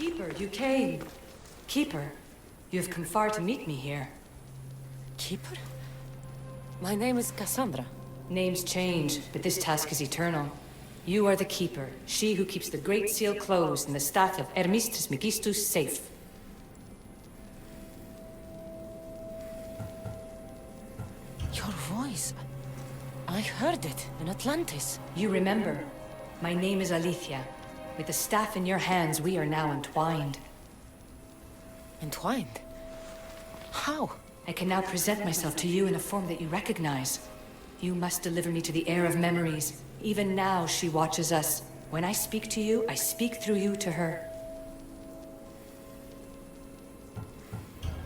Keeper, you came. Keeper, you have come far to meet me here. Keeper? My name is Cassandra. Names change, but this task is eternal. You are the Keeper, she who keeps the Great Seal closed and the staff of Hermes Trismegistus safe. Your voice. I heard it in Atlantis. You remember. My name is Alethea. With the staff in your hands, we are now entwined. Entwined? How? I can now present myself to you in a form that you recognize. You must deliver me to the heir of memories. Even now, she watches us. When I speak to you, I speak through you to her.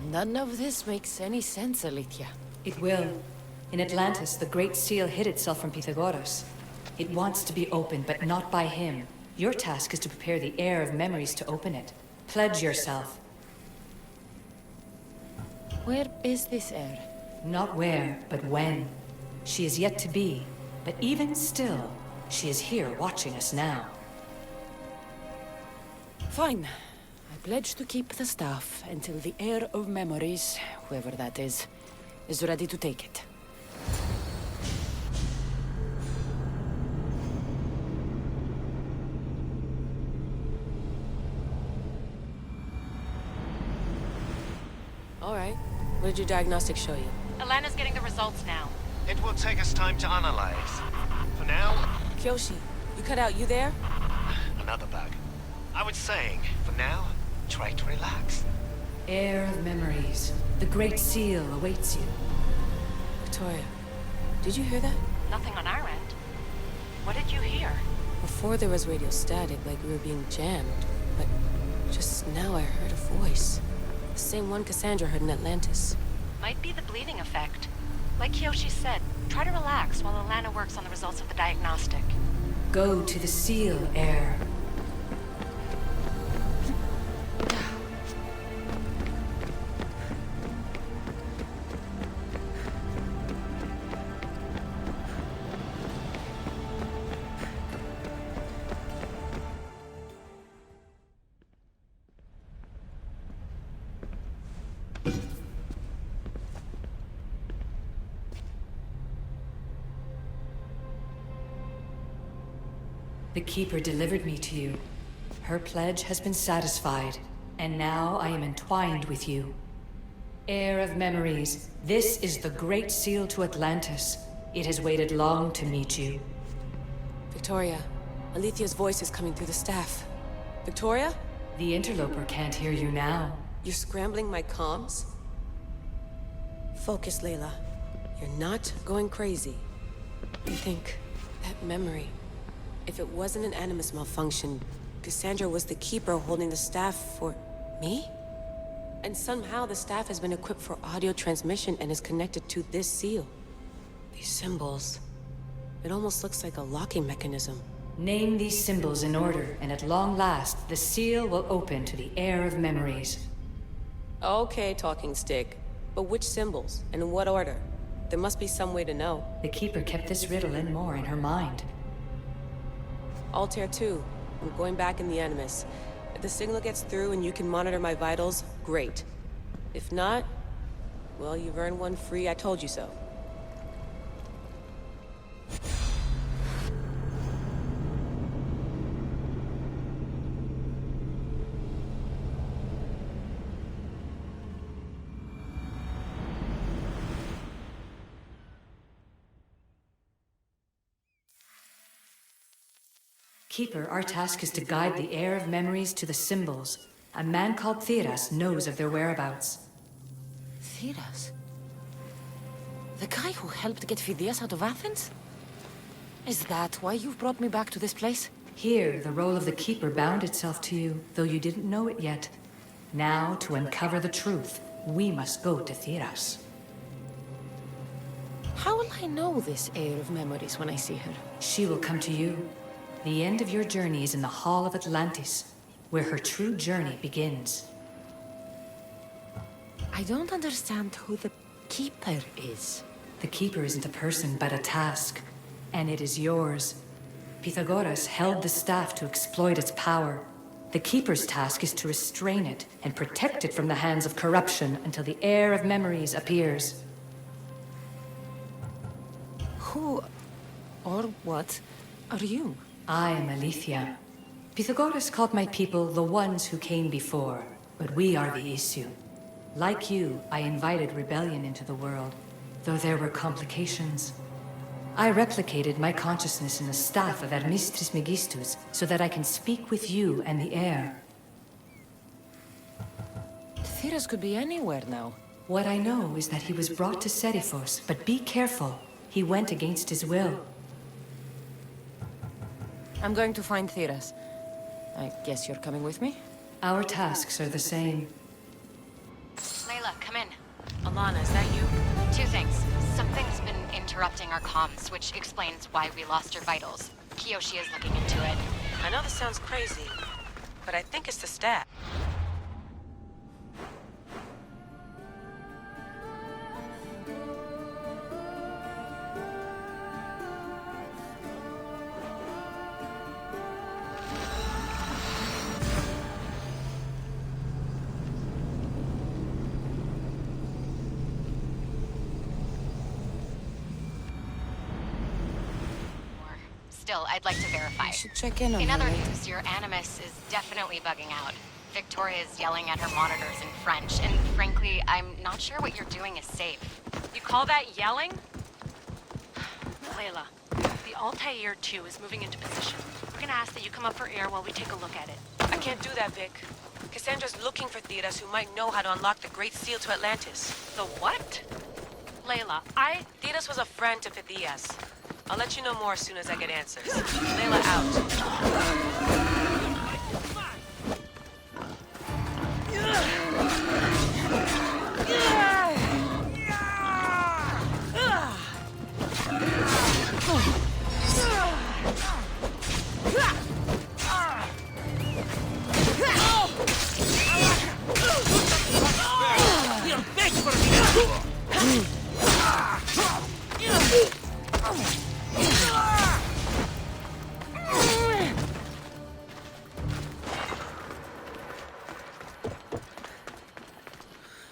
None of this makes any sense, Alethea. It will. In Atlantis, the Great Seal hid itself from Pythagoras. It wants to be opened, but not by him. Your task is to prepare the heir of memories to open it. Pledge yourself. Where is this heir? Not where, but when. She is yet to be, but even still, she is here watching us now. Fine. I pledge to keep the staff until the heir of memories, whoever that is ready to take it. All right. What did your diagnostics show you? Alana's getting the results now. It will take us time to analyze. For now, Kyoshi, you cut out. You there? another bug. I was saying, for now, try to relax. Heir of memories. The Great Seal awaits you. Victoria, did you hear that? Nothing on our end. What did you hear? Before there was radio static, like we were being jammed. But just now I heard a voice. The same one Cassandra heard in Atlantis. Might be the bleeding effect. Like Kyoshi said, try to relax while Alana works on the results of the diagnostic. Go to the Seal, heir. The Keeper delivered me to you. Her pledge has been satisfied, and now I am entwined with you. Heir of memories, this is the Great Seal to Atlantis. It has waited long to meet you. Victoria, Alethea's voice is coming through the staff. Victoria? The interloper can't hear you now. You're scrambling my comms? Focus, Layla. You're not going crazy. You think that memory... If it wasn't an Animus malfunction, Cassandra was the Keeper holding the staff for... me? And somehow the staff has been equipped for audio transmission and is connected to this seal. These symbols... It almost looks like a locking mechanism. Name these symbols in order, and at long last, the seal will open to the heir of memories. Okay, talking stick. But which symbols? And in what order? There must be some way to know. The Keeper kept this riddle and more in her mind. Altair 2. I'm going back in the Animus. If the signal gets through and you can monitor my vitals, great. If not, well, you've earned one free I told you so. Keeper, our task is to guide the heir of memories to the symbols. A man called Theras knows of their whereabouts. Theras? The guy who helped get Phidias out of Athens? Is that why you've brought me back to this place? Here, the role of the Keeper bound itself to you, though you didn't know it yet. Now, to uncover the truth, we must go to Theras. How will I know this heir of memories when I see her? She will come to you. The end of your journey is in the Hall of Atlantis, where her true journey begins. I don't understand who the Keeper is. The Keeper isn't a person, but a task. And it is yours. Pythagoras held the staff to exploit its power. The Keeper's task is to restrain it and protect it from the hands of corruption until the heir of memories appears. Who or what are you? I am Aletheia. Pythagoras called my people the ones who came before, but we are the issue. Like you, I invited rebellion into the world, though there were complications. I replicated my consciousness in the staff of Hermes Trismegistus so that I can speak with you and the heir. Theras could be anywhere now. What I know is that he was brought to Seriphos, but be careful. He went against his will. I'm going to find Theras. I guess you're coming with me? Our tasks are the same. Layla, come in. Alana, is that you? Two things. Something's been interrupting our comms, which explains why we lost your vitals. Kiyoshi is looking into it. I know this sounds crazy, but I think it's the staff. Still, I'd like to verify. I should check in on In her other later. news, your Animus is definitely bugging out. Victoria's yelling at her monitors in French, and frankly, I'm not sure what you're doing is safe. You call that yelling? Layla, the Altair 2 is moving into position. We're gonna ask that you come up for air while we take a look at it. I can't do that, Vic. Cassandra's looking for Theras who might know how to unlock the Great Seal to Atlantis. The what? Layla, Theras was a friend to Phidias. I'll let you know more as soon as I get answers. Layla out.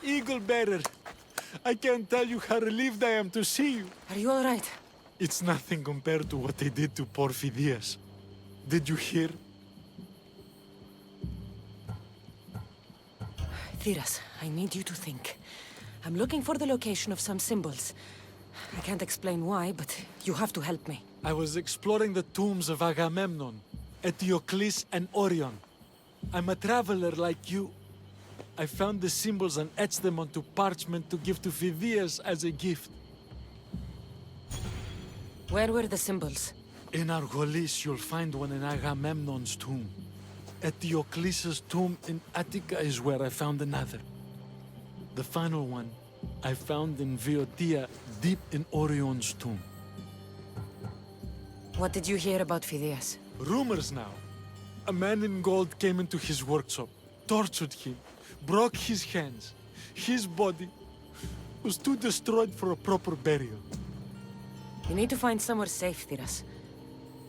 Eagle Bearer, I can't tell you how relieved I am to see you. Are you all right? It's nothing compared to what they did to poor Phidias. Did you hear? Theras, I need you to think. I'm looking for the location of some symbols. I can't explain why, but you have to help me. I was exploring the tombs of Agamemnon, Eteocles, and Orion. I'm a traveler like you. I found the symbols and etched them onto parchment to give to Phidias as a gift. Where were the symbols? In Argolis, you'll find one in Agamemnon's tomb. Eteocles' tomb in Attica is where I found another. The final one I found in Viotia, deep in Orion's tomb. What did you hear about Phidias? Rumors now. A man in gold came into his workshop, tortured him, broke his hands. His body was too destroyed for a proper burial. You need to find somewhere safe, Theras.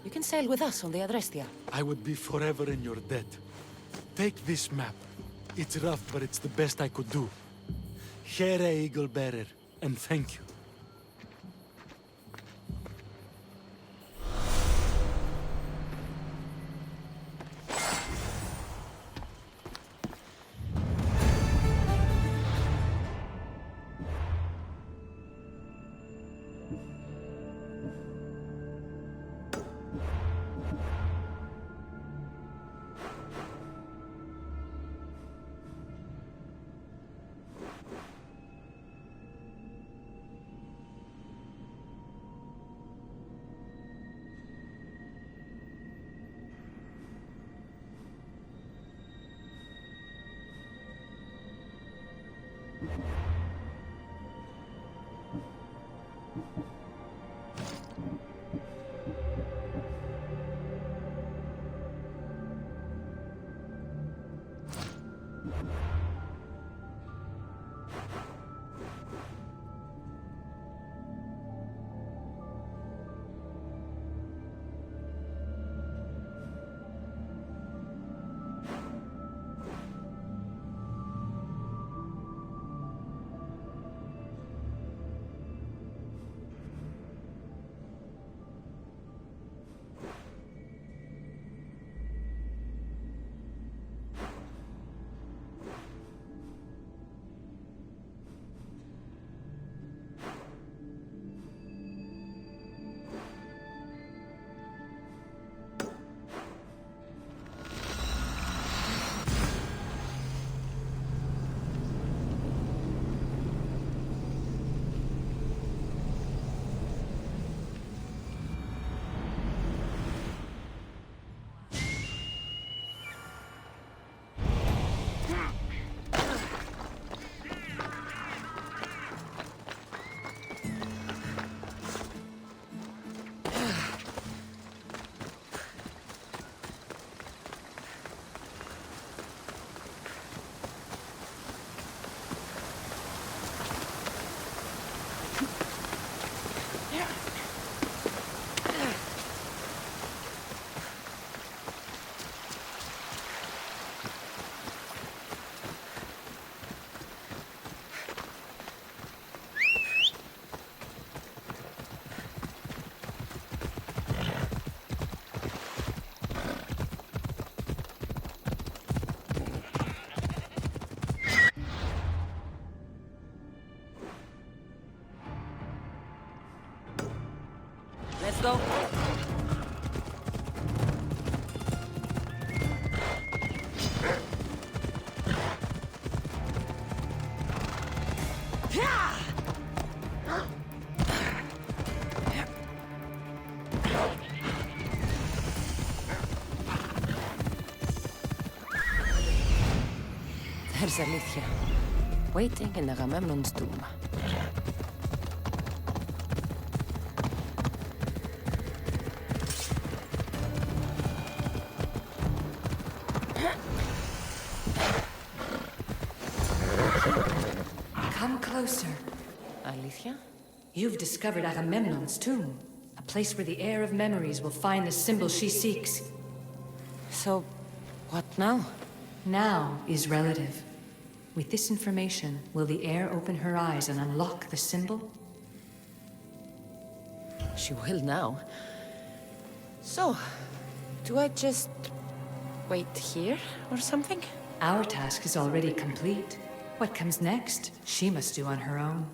You can sail with us on the Adrestia. I would be forever in your debt. Take this map. It's rough, but it's the best I could do. Here, Eagle Bearer, and thank you. There's Alethea, waiting in Agamemnon's tomb. Come closer. Alethea? You've discovered Agamemnon's tomb, a place where the heir of memories will find the symbol she seeks. So, what now? Now is relative. With this information, will the heir open her eyes and unlock the symbol? She will now. So, do I just wait here or something? Our task is already complete. What comes next, she must do on her own.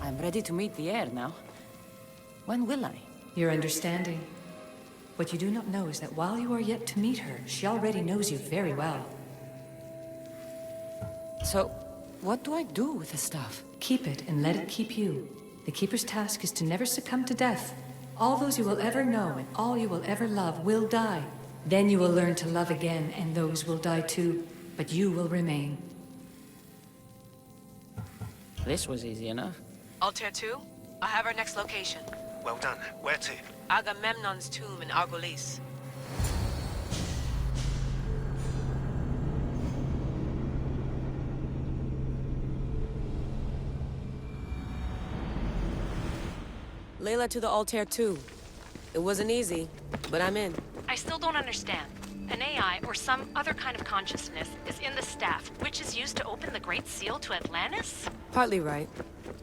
I'm ready to meet the heir now. When will I? Your understanding. What you do not know is that while you are yet to meet her, she already knows you very well. So, what do I do with the stuff? Keep it and let it keep you. The Keeper's task is to never succumb to death. All those you will ever know and all you will ever love will die. Then you will learn to love again, and those will die too. But you will remain. This was easy enough. Altair 2, I have our next location. Well done. Where to? Agamemnon's tomb in Argolis. Layla to the Altair 2. It wasn't easy, but I'm in. I still don't understand. An AI or some other kind of consciousness is in the staff, which is used to open the Great Seal to Atlantis? Partly right.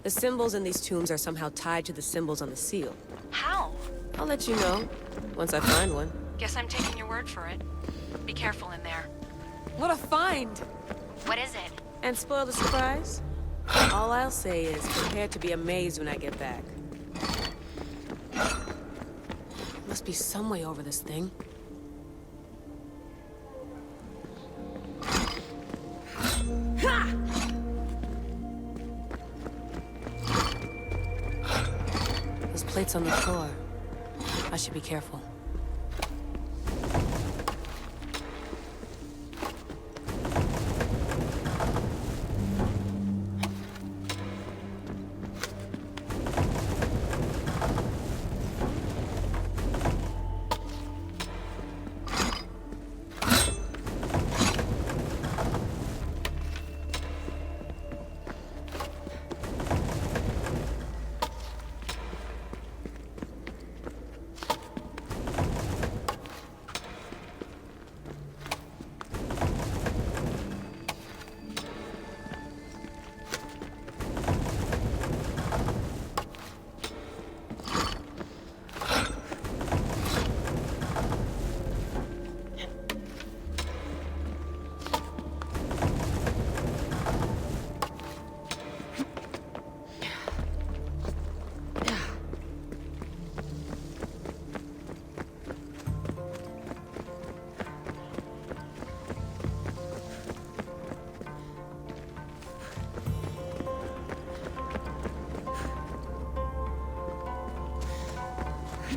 The symbols in these tombs are somehow tied to the symbols on the seal. How? I'll let you know, once I find one. Guess I'm taking your word for it. Be careful in there. What a find! What is it? And spoil the surprise? All I'll say is, prepare to be amazed when I get back. Must be some way over this thing. There's plates on the floor. I should be careful.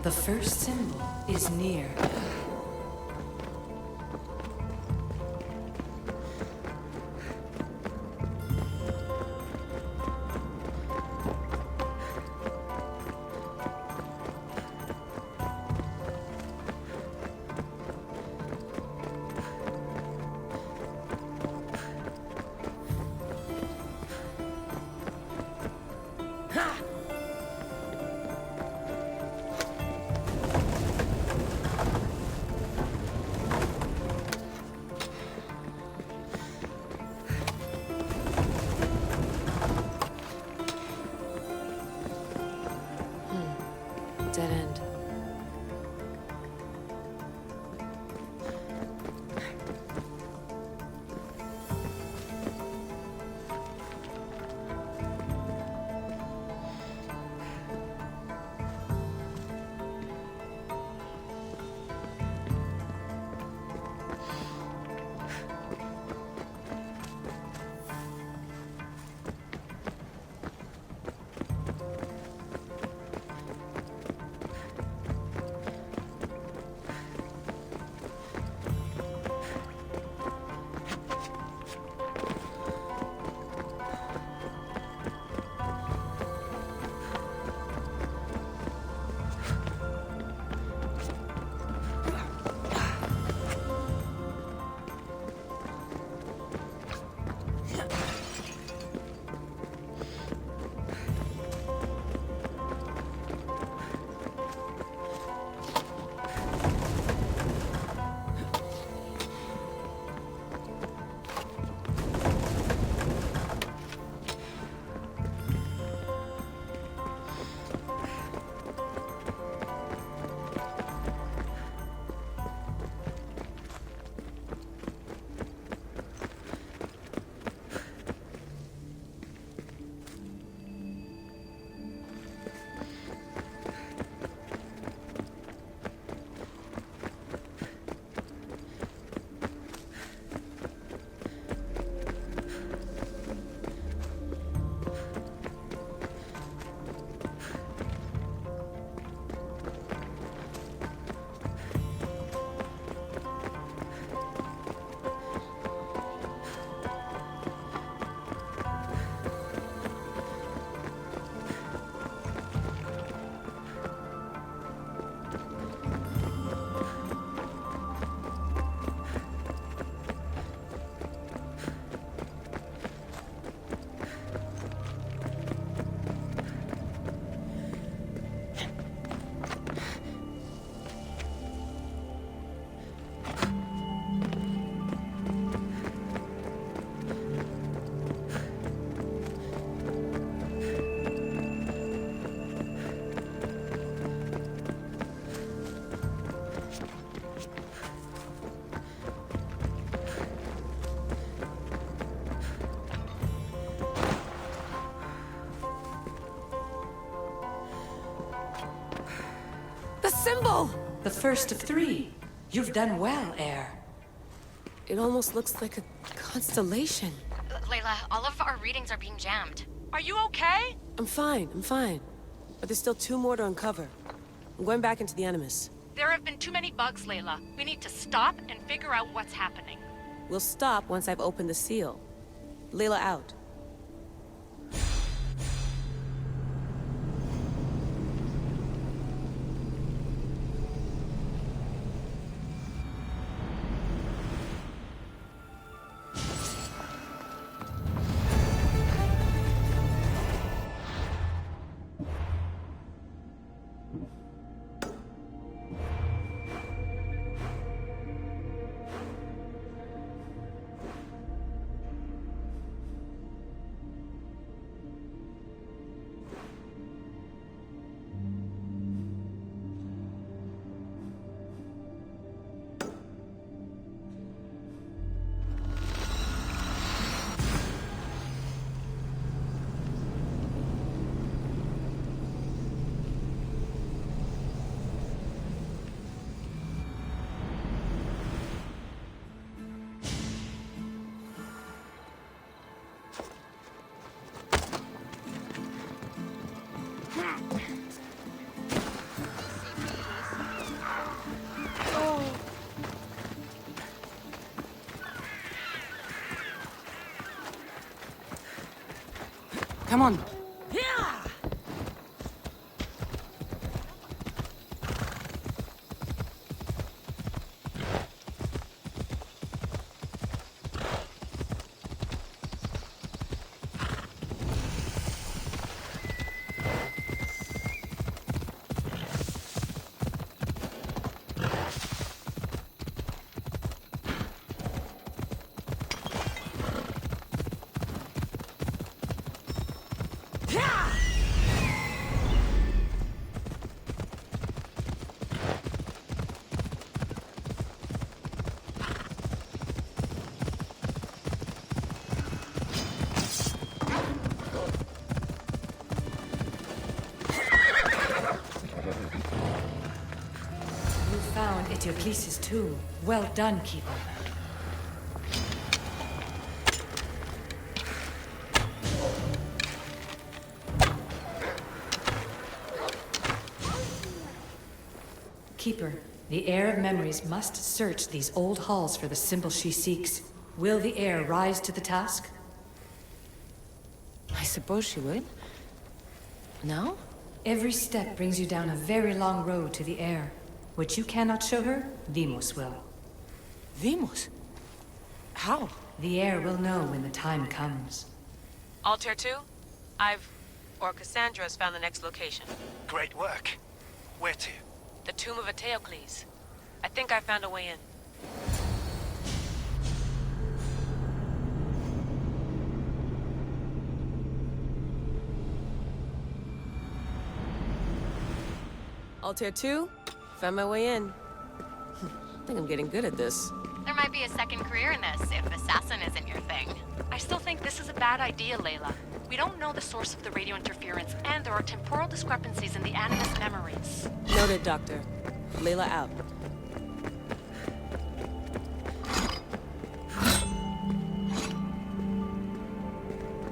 The first symbol is near. Oh, the first of 3. You've done well, Air. It almost looks like a constellation. Layla, all of our readings are being jammed. Are you okay? I'm fine. But there's still 2 more to uncover. I'm going back into the Animus. There have been too many bugs, Layla. We need to stop and figure out what's happening. We'll stop once I've opened the seal. Layla out. Come on. Found Eteocles' tomb. Well done, Keeper. Keeper, the Heir of Memories must search these old halls for the symbol she seeks. Will the Heir rise to the task? I suppose she would. No? Every step brings you down a very long road to the Heir. What you cannot show her, Deimos will. Deimos? How? The Heir will know when the time comes. Altair 2, Cassandra's found the next location. Great work. Where to? The tomb of Eteocles. I think I found a way in. Altair 2, found my way in. I think I'm getting good at this. There might be a second career in this if assassin isn't your thing. I still think this is a bad idea, Layla. We don't know the source of the radio interference, and there are temporal discrepancies in the Animus memories. Noted, Doctor. Layla out.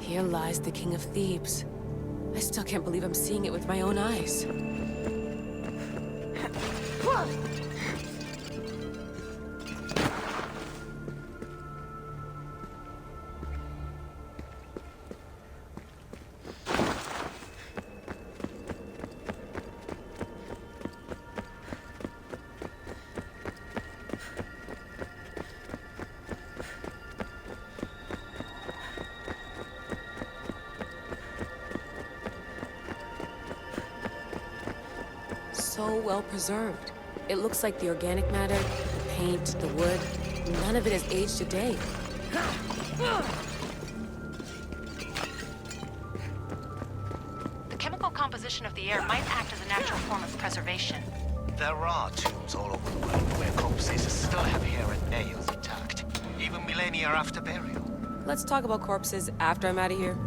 Here lies the King of Thebes. I still can't believe I'm seeing it with my own eyes. So well preserved. It looks like the organic matter, the paint, the wood, none of it has aged a day. The chemical composition of the air might act as a natural form of preservation. There are tombs all over the world where corpses still have hair and nails intact, even millennia after burial. Let's talk about corpses after I'm out of here.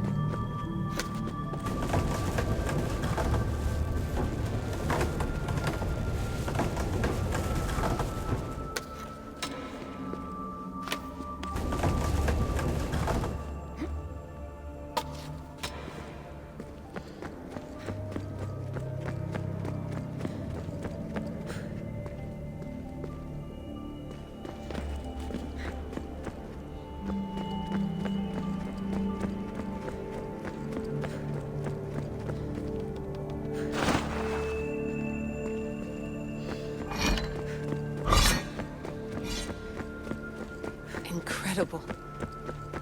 incredible.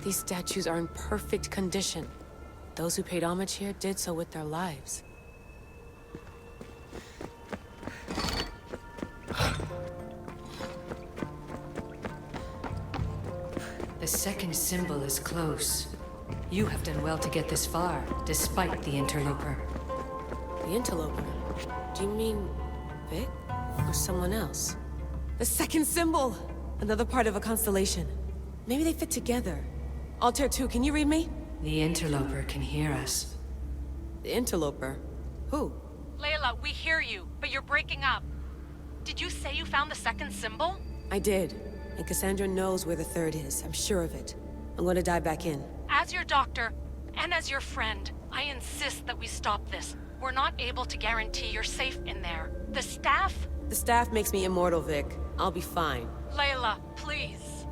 These statues are in perfect condition. Those who paid homage here did so with their lives. The second symbol is close. You have done well to get this far, despite the interloper. The interloper? Do you mean Vic? Or someone else? The second symbol! Another part of a constellation. Maybe they fit together. Altair 2, can you read me? The interloper can hear us. The interloper? Who? Layla, we hear you, but you're breaking up. Did you say you found the second symbol? I did. And Cassandra knows where the third is. I'm sure of it. I'm going to dive back in. As your doctor, and as your friend, I insist that we stop this. We're not able to guarantee you're safe in there. The staff? The staff makes me immortal, Vic. I'll be fine. Layla, please.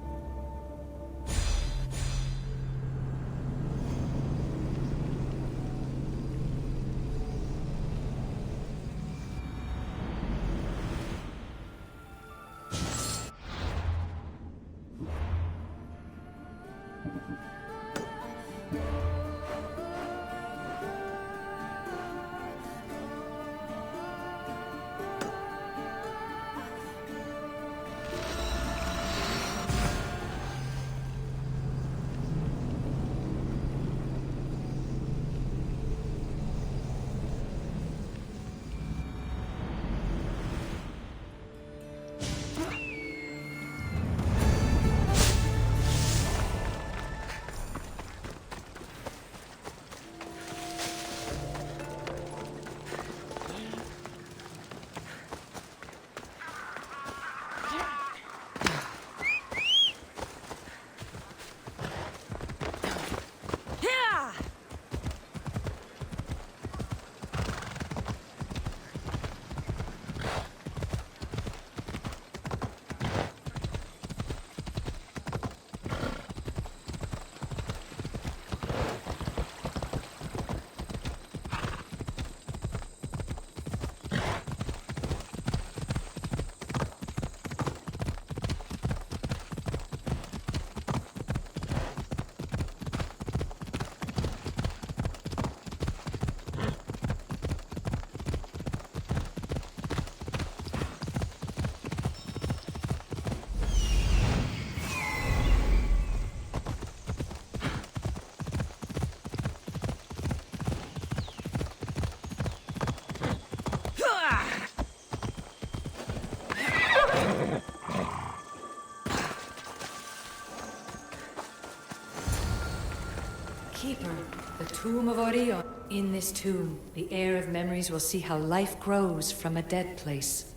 Keeper, the tomb of Orion. In this tomb, the heir of memories will see how life grows from a dead place.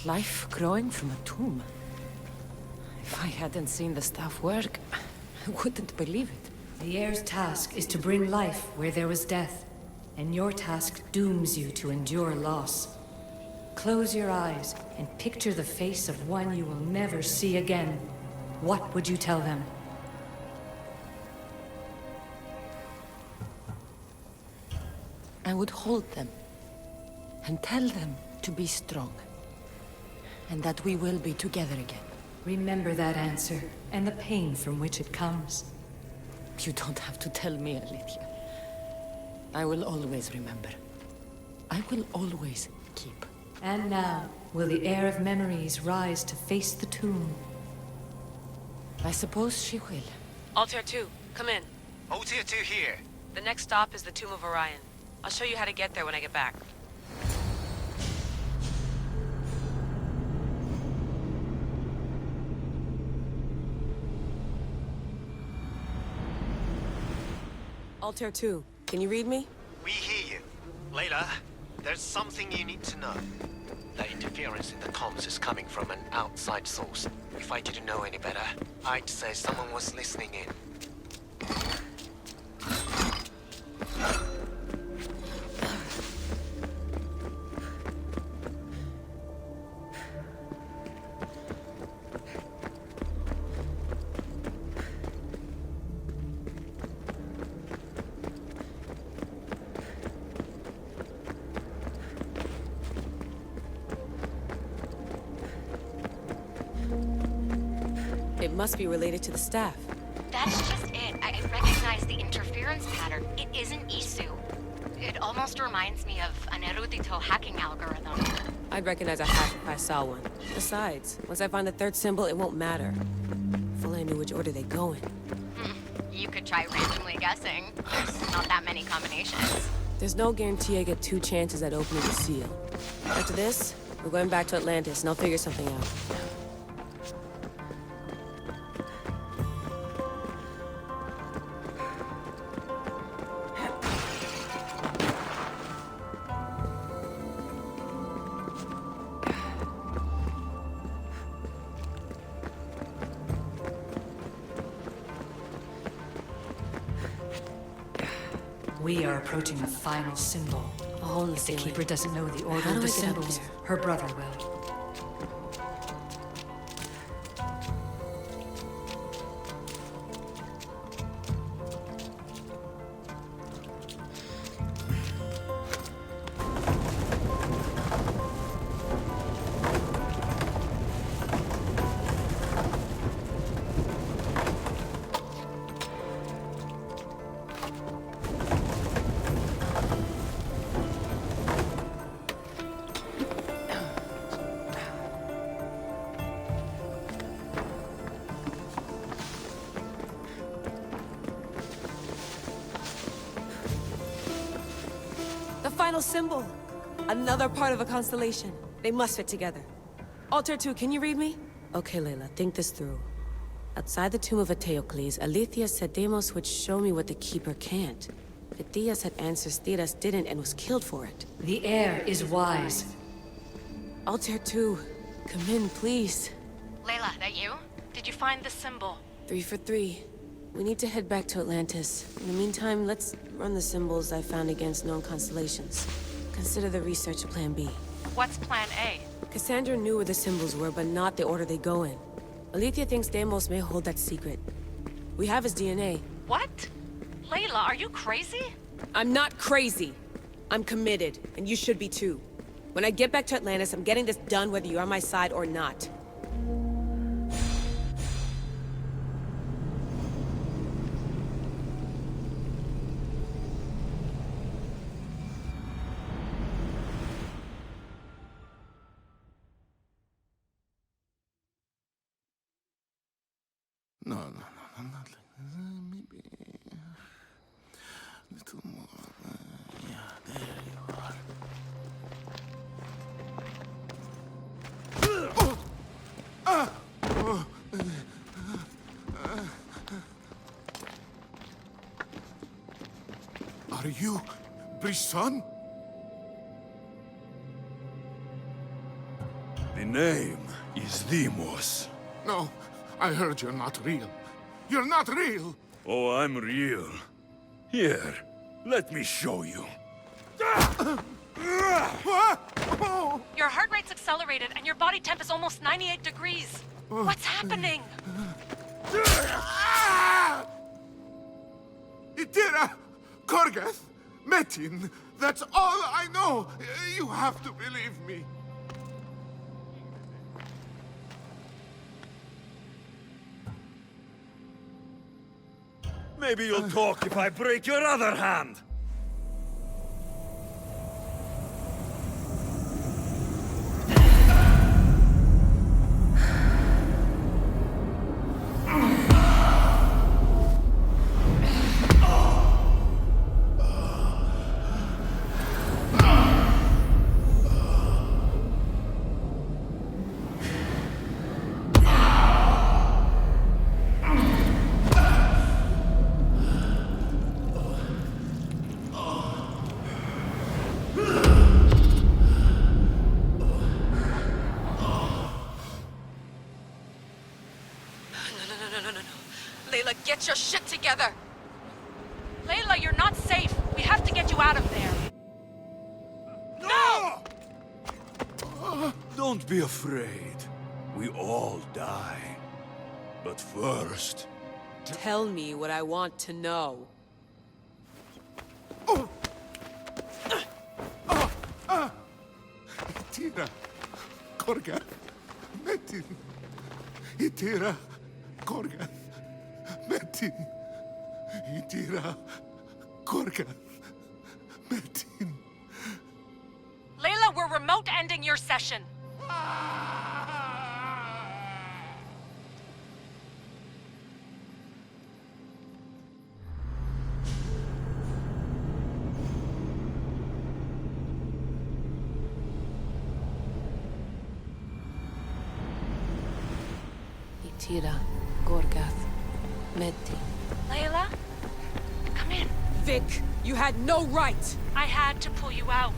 Life growing from a tomb. If I hadn't seen the staff work, I wouldn't believe it. The heir's task is to bring life where there was death, and your task dooms you to endure loss. Close your eyes and picture the face of one you will never see again. What would you tell them? I would hold them and tell them to be strong, and that we will be together again. Remember that answer, and the pain from which it comes. You don't have to tell me, Alethea. I will always remember. I will always keep. And now, will the heir of memories rise to face the tomb? I suppose she will. Altair 2, come in. Altair 2 here. The next stop is the Tomb of Orion. I'll show you how to get there when I get back. Altair 2, can you read me? We hear you. Layla, there's something you need to know. The interference in the comms is coming from an outside source. If I didn't know any better, I'd say someone was listening in. It must be related to the staff. That's just it. I recognize the interference pattern. It isn't Isu. It almost reminds me of an erudito hacking algorithm. I'd recognize a hack if I saw one. Besides, once I find the third symbol, it won't matter. If only I knew which order they go in. You could try randomly guessing. There's not that many combinations. There's no guarantee I get 2 chances at opening the seal. After this, we're going back to Atlantis, and I'll figure something out. We are approaching the final symbol. A hole in the If the ceiling. Keeper doesn't know the order How of do the I get up symbols, there? her brother will. The final symbol! Another part of a constellation. They must fit together. Altair 2, can you read me? Okay, Layla, think this through. Outside the tomb of Eteocles, Alethea said Deimos would show me what the Keeper can't. Phidias had answers Theras didn't and was killed for it. The air is wise. Altair 2, come in, please. Layla, that you? Did you find the symbol? 3 for 3. We need to head back to Atlantis. In the meantime, let's run the symbols I found against known constellations. Consider the research plan B. What's plan A? Cassandra knew where the symbols were, but not the order they go in. Alethea thinks Deimos may hold that secret. We have his DNA. What? Layla, are you crazy? I'm not crazy. I'm committed, and you should be too. When I get back to Atlantis, I'm getting this done whether you're on my side or not. No, not like this. Maybe a little more. Yeah, there you are. Are you Brisson? The name is Deimos. No, I heard you're not real. You're not real! Oh, I'm real. Here, let me show you. Your heart rate's accelerated and your body temp is almost 98 degrees. What's happening? Itira! Korgath! Metin! That's all I know! You have to believe me. Maybe you'll talk if I break your other hand. Layla, get your shit together! Layla, you're not safe. We have to get you out of there. No! Don't be afraid. We all die. But first... Tell me what I want to know. Itira! Korgath! Metin! Itira! Korgath, Metin, Itira, Korgath, Metin. Layla, we're remote ending your session. Itira, Korgath, Metin. Layla, come in. Vic, you had no right! I had to pull you out.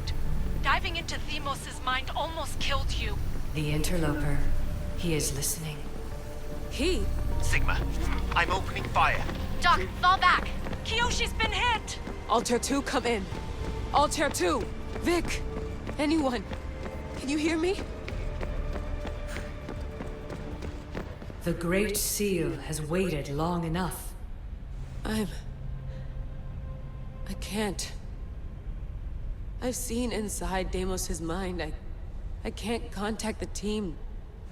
Diving into Themos' mind almost killed you. The interloper. He is listening. He? Sigma, I'm opening fire. Doc, fall back. Kiyoshi's been hit! Altair 2, come in. Altair 2! Vic! Anyone? Can you hear me? The Great Seal has waited long enough. I can't. I've seen inside Deimos' mind. I can't contact the team.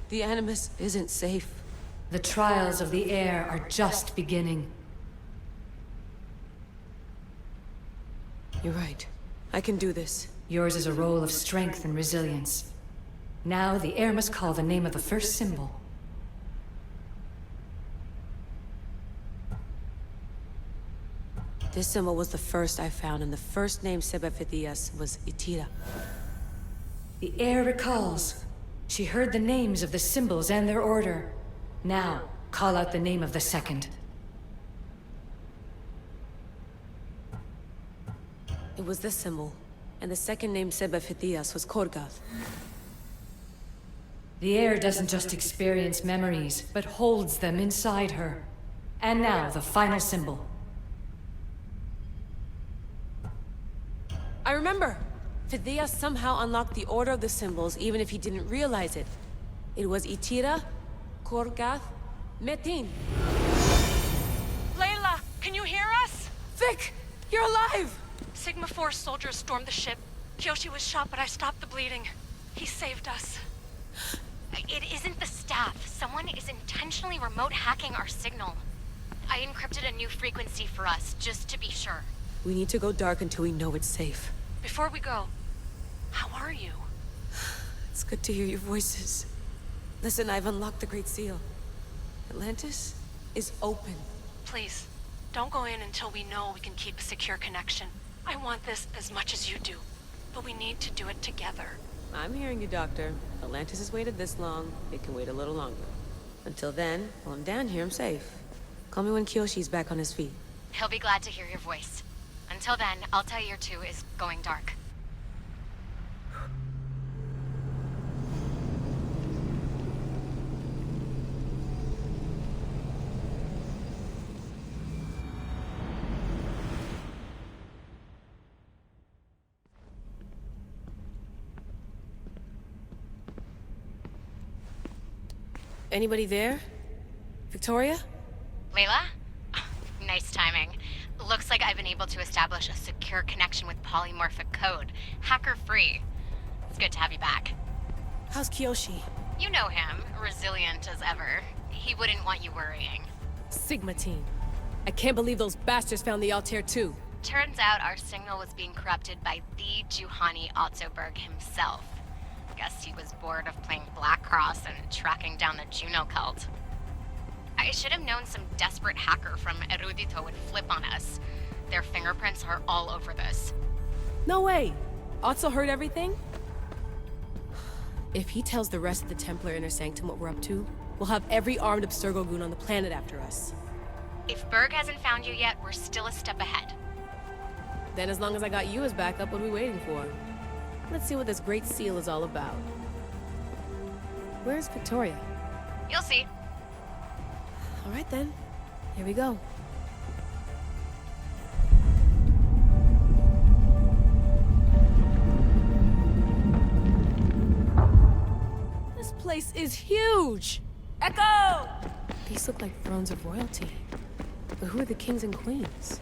The Animus isn't safe. The trials of the air are just beginning. You're right. I can do this. Yours is a role of strength and resilience. Now the air must call the name of the first symbol. This symbol was the first I found, and the first name Sebefithias was Itira. The air recalls. She heard the names of the symbols and their order. Now, call out the name of the second. It was this symbol, and the second name Sebefithias was Korgath. The air doesn't just experience memories, but holds them inside her. And now, the final symbol. I remember! Phidias somehow unlocked the order of the symbols, even if he didn't realize it. It was Itira, Korgath, Metin. Layla, can you hear us? Vic! You're alive! Sigma 4 soldiers stormed the ship. Kiyoshi was shot, but I stopped the bleeding. He saved us. It isn't the staff. Someone is intentionally remote hacking our signal. I encrypted a new frequency for us, just to be sure. We need to go dark until we know it's safe. Before we go, how are you? It's good to hear your voices. Listen, I've unlocked the Great Seal. Atlantis is open. Please, don't go in until we know we can keep a secure connection. I want this as much as you do, but we need to do it together. I'm hearing you, Doctor. Atlantis has waited this long. It can wait a little longer. Until then, while I'm down here, I'm safe. Call me when Kiyoshi's back on his feet. He'll be glad to hear your voice. Until then, Altair 2 is going dark. Anybody there? Victoria? Layla? Nice timing. Looks like I've been able to establish a secure connection with polymorphic code. Hacker-free. It's good to have you back. How's Kiyoshi? You know him, resilient as ever. He wouldn't want you worrying. Sigma team. I can't believe those bastards found the Altair 2. Turns out our signal was being corrupted by the Juhani Ottoberg himself. Guess he was bored of playing Black Cross and tracking down the Juno cult. I should have known some desperate hacker from Erudito would flip on us. Their fingerprints are all over this. No way! Otso heard everything? If he tells the rest of the Templar Inner Sanctum what we're up to, we'll have every armed Abstergo goon on the planet after us. If Berg hasn't found you yet, we're still a step ahead. Then as long as I got you as backup, what are we waiting for? Let's see what this Great Seal is all about. Where's Victoria? You'll see. All right then. Here we go. This place is huge! Echo! These look like thrones of royalty. But who are the kings and queens?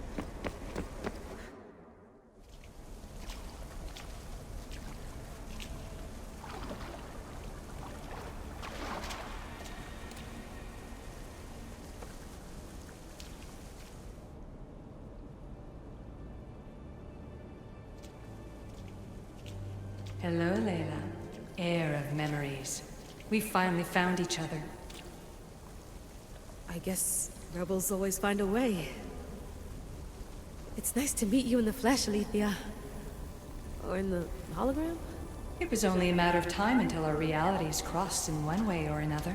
Hello, Layla. Heir of memories. We finally found each other. I guess rebels always find a way. It's nice to meet you in the flesh, Alethea. Or in the hologram? It was only a matter of time until our realities crossed in one way or another.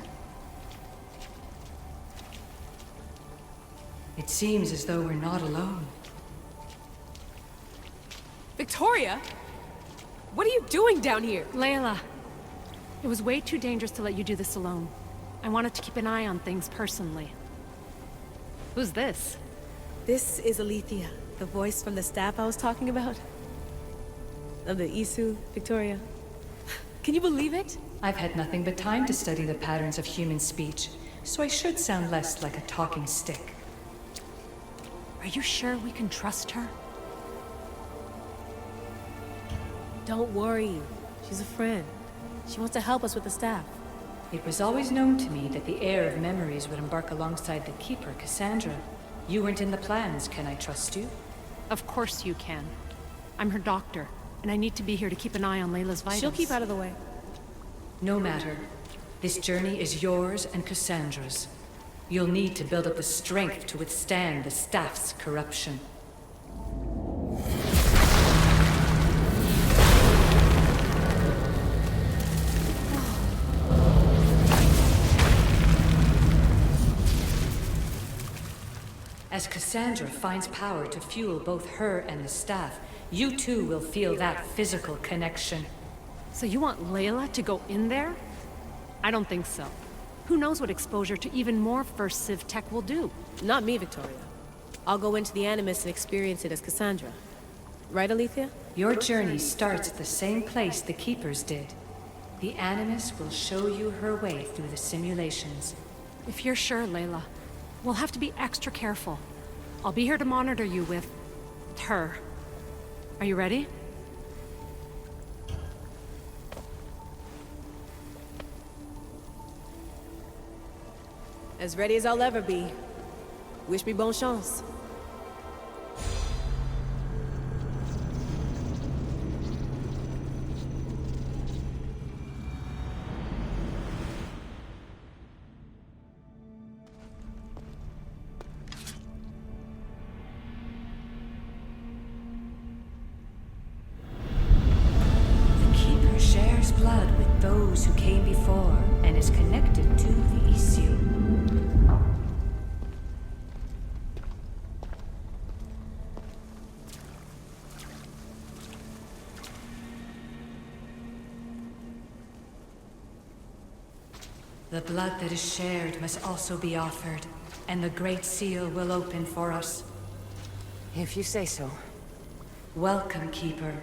It seems as though we're not alone. Victoria? What are you doing down here? Layla, it was way too dangerous to let you do this alone. I wanted to keep an eye on things personally. Who's this? This is Alethea, the voice from the staff I was talking about. Of the Isu, Victoria. Can you believe it? I've had nothing but time to study the patterns of human speech, so I should sound less like a talking stick. Are you sure we can trust her? Don't worry. She's a friend. She wants to help us with the staff. It was always known to me that the heir of memories would embark alongside the Keeper, Cassandra. You weren't in the plans. Can I trust you? Of course you can. I'm her doctor, and I need to be here to keep an eye on Layla's vitals. She'll keep out of the way. No matter. This journey is yours and Cassandra's. You'll need to build up the strength to withstand the staff's corruption. As Cassandra finds power to fuel both her and the staff, you too will feel that physical connection. So you want Layla to go in there? I don't think so. Who knows what exposure to even more First Civ tech will do? Not me, Victoria. I'll go into the Animus and experience it as Cassandra. Right, Alethea? Your journey starts at the same place the Keepers did. The Animus will show you her way through the simulations. If you're sure, Layla, we'll have to be extra careful. I'll be here to monitor you with her. Are you ready? As ready as I'll ever be. Wish me bonne chance. The Keeper shares blood with those who came before and is connected to the Elysium. The blood that is shared must also be offered, and the Great Seal will open for us. If you say so. Welcome, Keeper.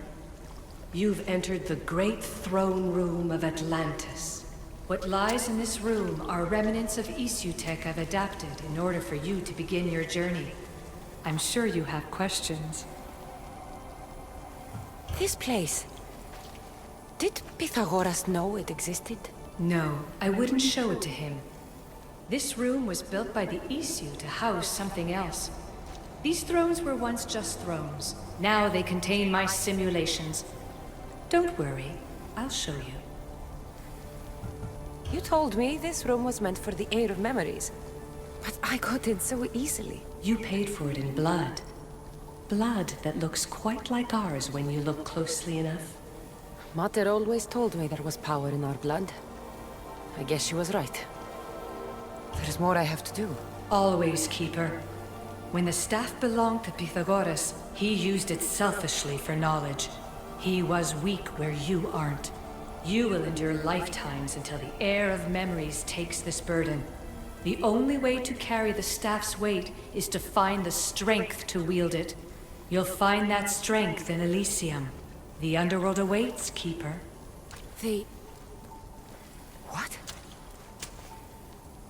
You've entered the great throne room of Atlantis. What lies in this room are remnants of Isu tech I've adapted in order for you to begin your journey. I'm sure you have questions. This place... Did Pythagoras know it existed? No, I wouldn't show it to him. This room was built by the Isu to house something else. These thrones were once just thrones. Now they contain my simulations. Don't worry, I'll show you. You told me this room was meant for the heir of memories. But I got in so easily. You paid for it in blood. Blood that looks quite like ours when you look closely enough. Mater always told me there was power in our blood. I guess she was right. There's more I have to do. Always, Keeper. When the staff belonged to Pythagoras, he used it selfishly for knowledge. He was weak where you aren't. You will endure lifetimes until the heir of memories takes this burden. The only way to carry the staff's weight is to find the strength to wield it. You'll find that strength in Elysium. The underworld awaits, Keeper. The... What?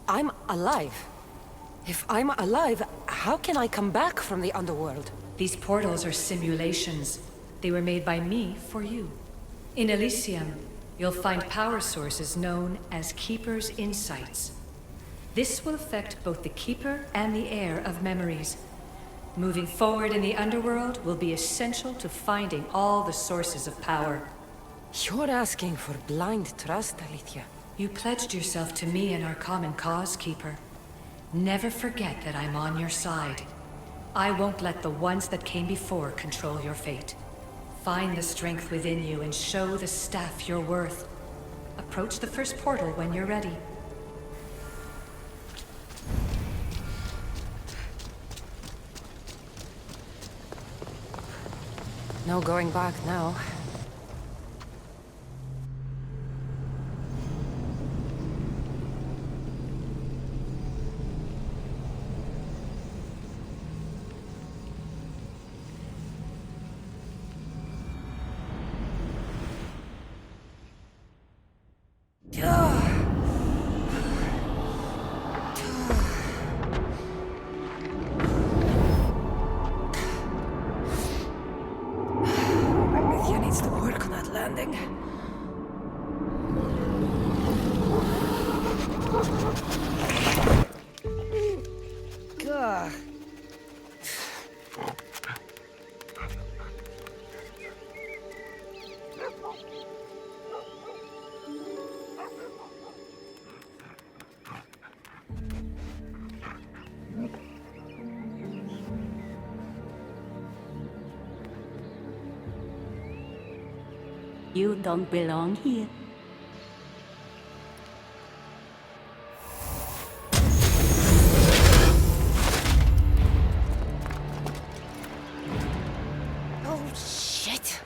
I'm alive. If I'm alive, how can I come back from the underworld? These portals are simulations. They were made by me for you. In Elysium, you'll find power sources known as Keeper's Insights. This will affect both the Keeper and the heir of memories. Moving forward in the underworld will be essential to finding all the sources of power. You're asking for blind trust, Alethea. You pledged yourself to me and our common cause, Keeper. Never forget that I'm on your side. I won't let the ones that came before control your fate. Find the strength within you and show the staff your worth. Approach the first portal when you're ready. No going back now. Needs to work on that landing. Gah. You don't belong here. Oh, shit.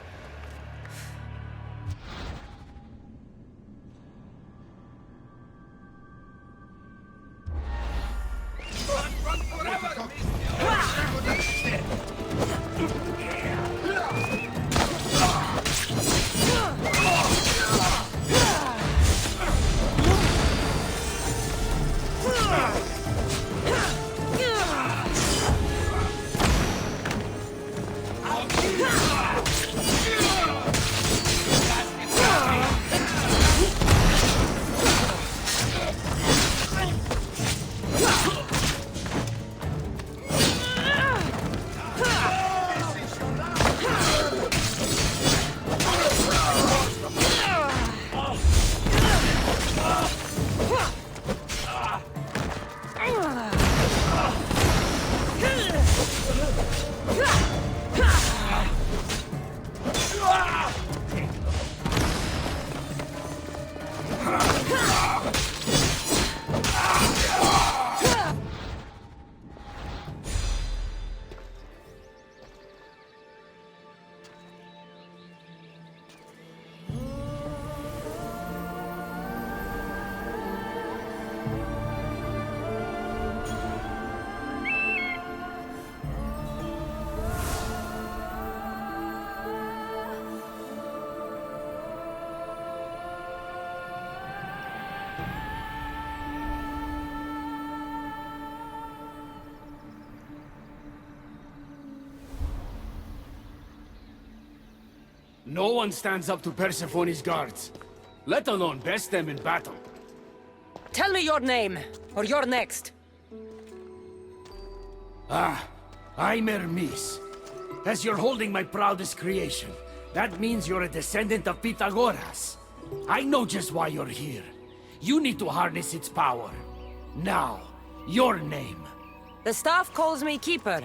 No one stands up to Persephone's guards, let alone best them in battle. Tell me your name, or you're next. I'm Hermes. As you're holding my proudest creation, that means you're a descendant of Pythagoras. I know just why you're here. You need to harness its power. Now, your name. The staff calls me Keeper,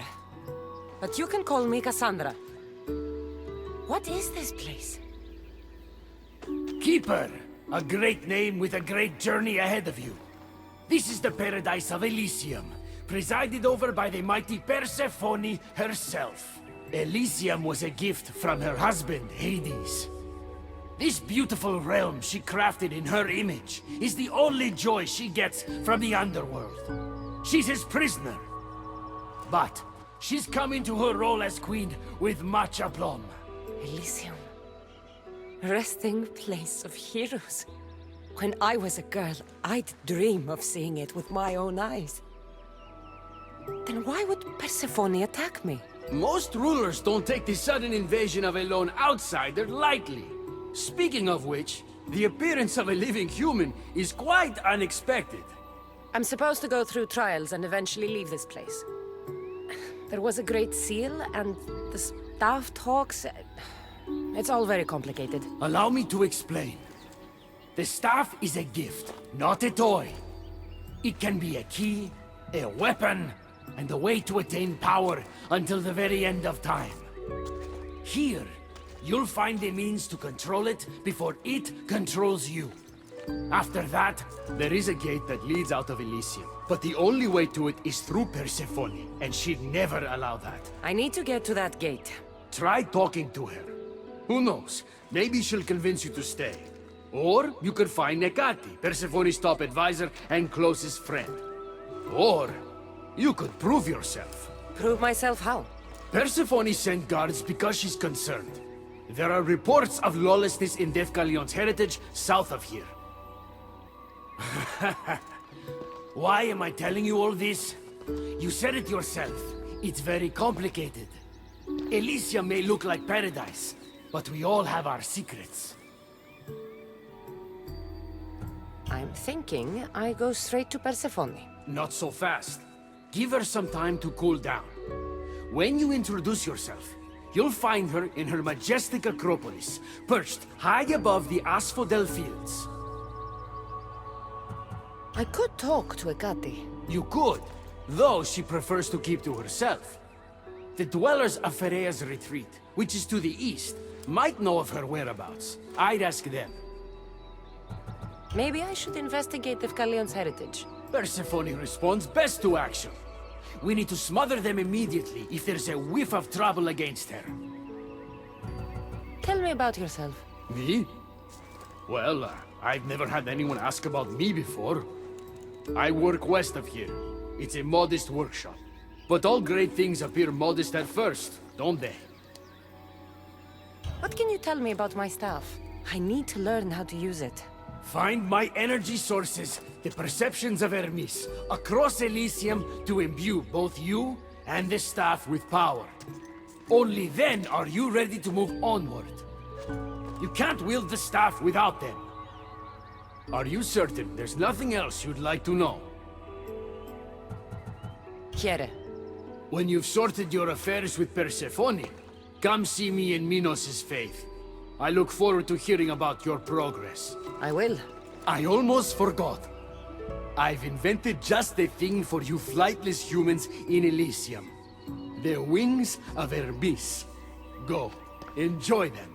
but you can call me Cassandra. What is this place? Keeper, a great name with a great journey ahead of you. This is the paradise of Elysium, presided over by the mighty Persephone herself. Elysium was a gift from her husband, Hades. This beautiful realm she crafted in her image is the only joy she gets from the underworld. She's his prisoner. But she's come into her role as queen with much aplomb. Elysium. Resting place of heroes. When I was a girl, I'd dream of seeing it with my own eyes. Then why would Persephone attack me? Most rulers don't take the sudden invasion of a lone outsider lightly. Speaking of which, the appearance of a living human is quite unexpected. I'm supposed to go through trials and eventually leave this place. There was a great seal, and the staff talks... It's all very complicated. Allow me to explain. The staff is a gift, not a toy. It can be a key, a weapon, and a way to attain power until the very end of time. Here, you'll find a means to control it before it controls you. After that, there is a gate that leads out of Elysium. But the only way to it is through Persephone, and she'd never allow that. I need to get to that gate. Try talking to her. Who knows? Maybe she'll convince you to stay. Or you could find Nekati, Persephone's top advisor and closest friend. Or you could prove yourself. Prove myself how? Persephone sent guards because she's concerned. There are reports of lawlessness in Defkalion's heritage south of here. Why am I telling you all this? You said it yourself. It's very complicated. Elysium may look like paradise, but we all have our secrets. I'm thinking I go straight to Persephone. Not so fast. Give her some time to cool down. When you introduce yourself, you'll find her in her majestic acropolis, perched high above the asphodel fields. I could talk to Ekati. You could, though she prefers to keep to herself. The dwellers of Pherea's retreat, which is to the east, might know of her whereabouts. I'd ask them. Maybe I should investigate Defkalion's heritage. Persephone responds best to action. We need to smother them immediately if there's a whiff of trouble against her. Tell me about yourself. Me? Well, I've never had anyone ask about me before. I work west of here. It's a modest workshop. But all great things appear modest at first, don't they? What can you tell me about my staff? I need to learn how to use it. Find my energy sources, the perceptions of Hermes, across Elysium to imbue both you and the staff with power. Only then are you ready to move onward. You can't wield the staff without them. Are you certain there's nothing else you'd like to know? Quiere. When you've sorted your affairs with Persephone, come see me in Minos' faith. I look forward to hearing about your progress. I will. I almost forgot. I've invented just the thing for you flightless humans in Elysium. The wings of Hermes. Go, enjoy them.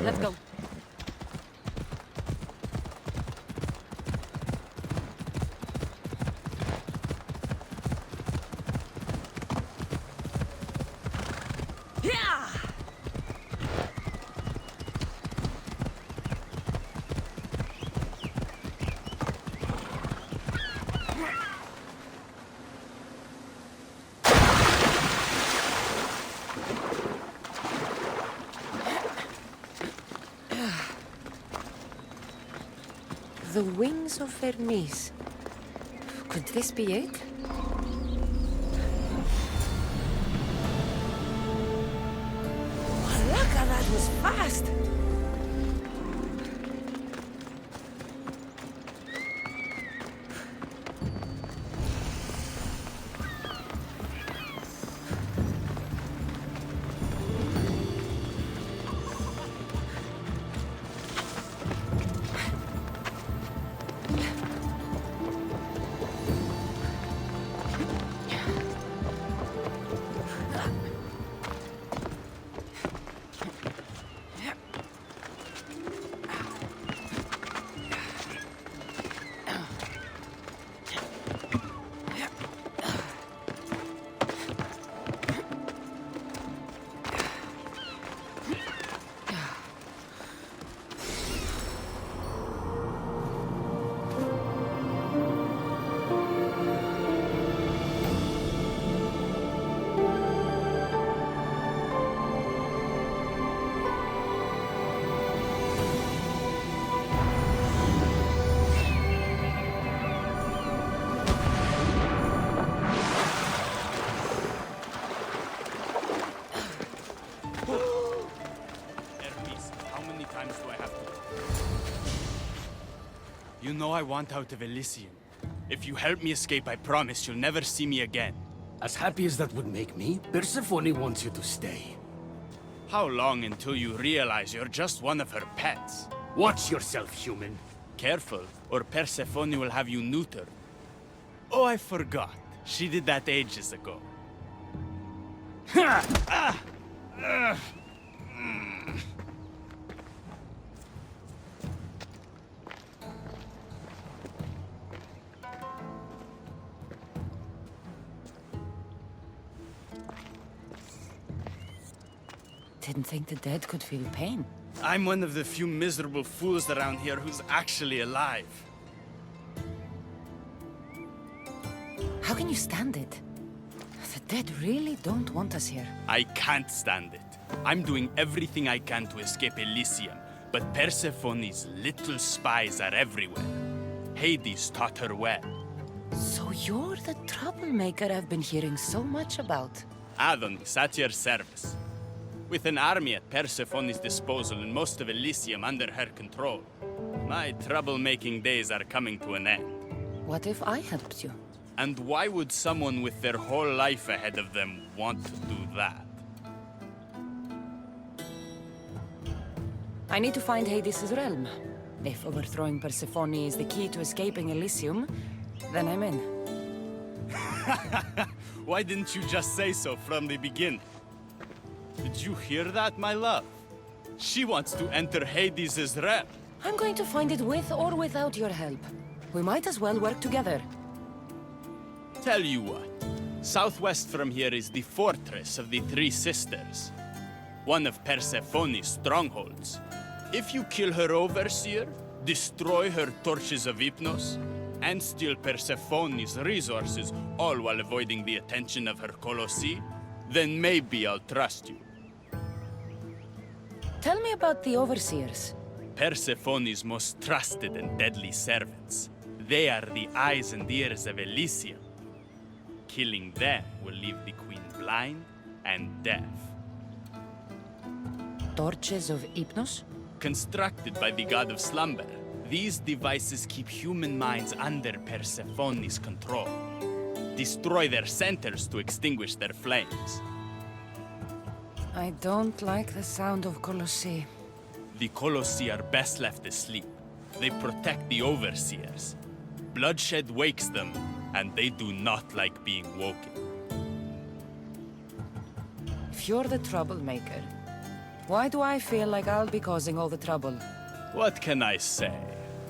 Let's go. The wings of Hermes. Could this be it? Look, that was fast! You know I want out of Elysium. If you help me escape, I promise you'll never see me again. As happy as that would make me, Persephone wants you to stay. How long until you realize you're just one of her pets? Watch yourself, human. Careful, or Persephone will have you neutered. Oh, I forgot. She did that ages ago. Didn't think the dead could feel pain. I'm one of the few miserable fools around here who's actually alive. How can you stand it? The dead really don't want us here. I can't stand it. I'm doing everything I can to escape Elysium, but Persephone's little spies are everywhere. Hades taught her well. So you're the troublemaker I've been hearing so much about. Adonis, at your service. With an army at Persephone's disposal and most of Elysium under her control, my troublemaking days are coming to an end. What if I helped you? And why would someone with their whole life ahead of them want to do that? I need to find Hades' realm. If overthrowing Persephone is the key to escaping Elysium, then I'm in. Why didn't you just say so from the beginning? Did you hear that, my love? She wants to enter Hades' realm. I'm going to find it with or without your help. We might as well work together. Tell you what, southwest from here is the fortress of the Three Sisters, one of Persephone's strongholds. If you kill her overseer, destroy her torches of Hypnos, and steal Persephone's resources, all while avoiding the attention of her Colossi, then maybe I'll trust you. Tell me about the overseers. Persephone's most trusted and deadly servants. They are the eyes and ears of Elysium. Killing them will leave the queen blind and deaf. Torches of Hypnos? Constructed by the god of slumber, these devices keep human minds under Persephone's control. Destroy their centers to extinguish their flames. I don't like the sound of Colossi. The Colossi are best left asleep. They protect the overseers. Bloodshed wakes them, and they do not like being woken. If you're the troublemaker, Why do I feel like I'll be causing all the trouble? What can I say?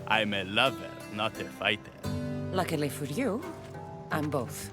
I'm a lover, not a fighter. Luckily for you, I'm both.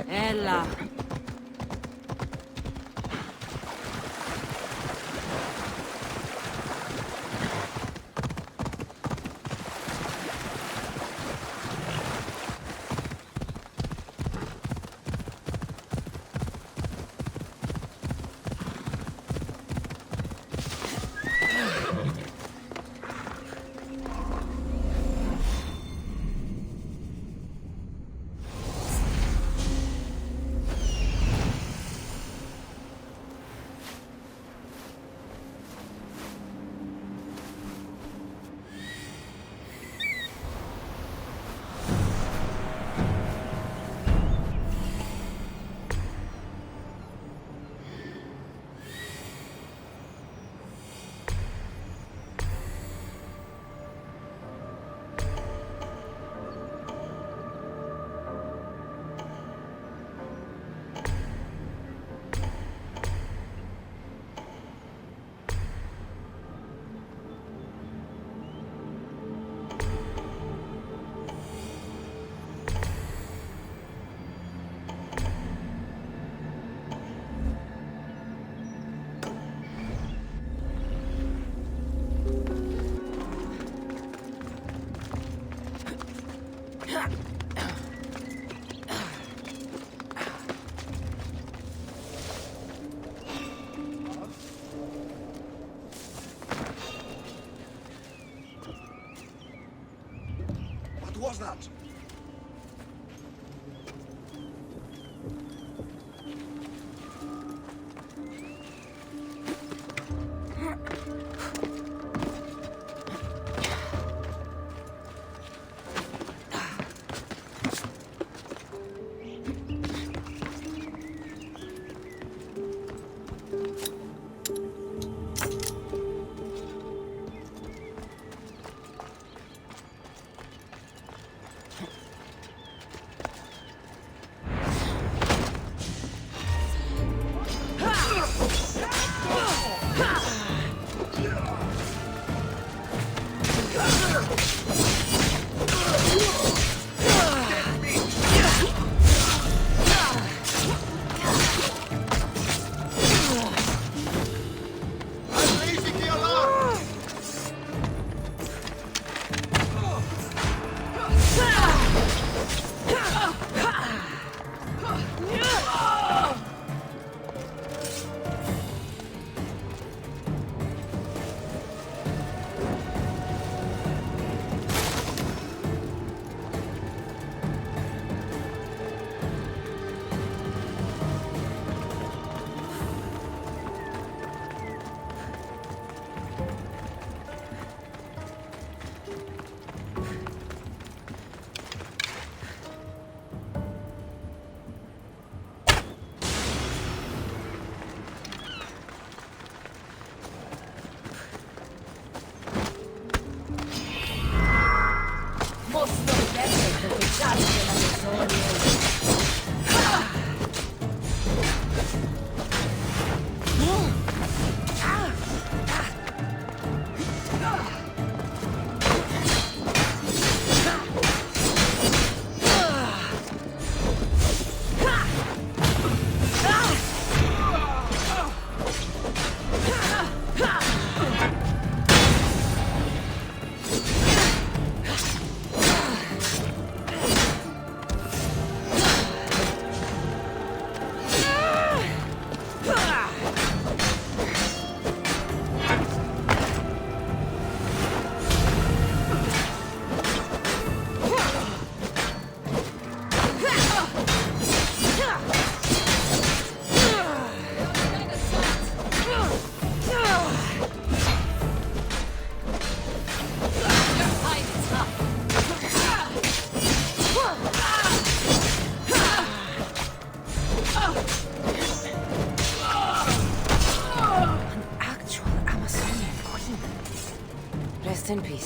Ella. What was that?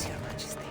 Yes, Your Majesty.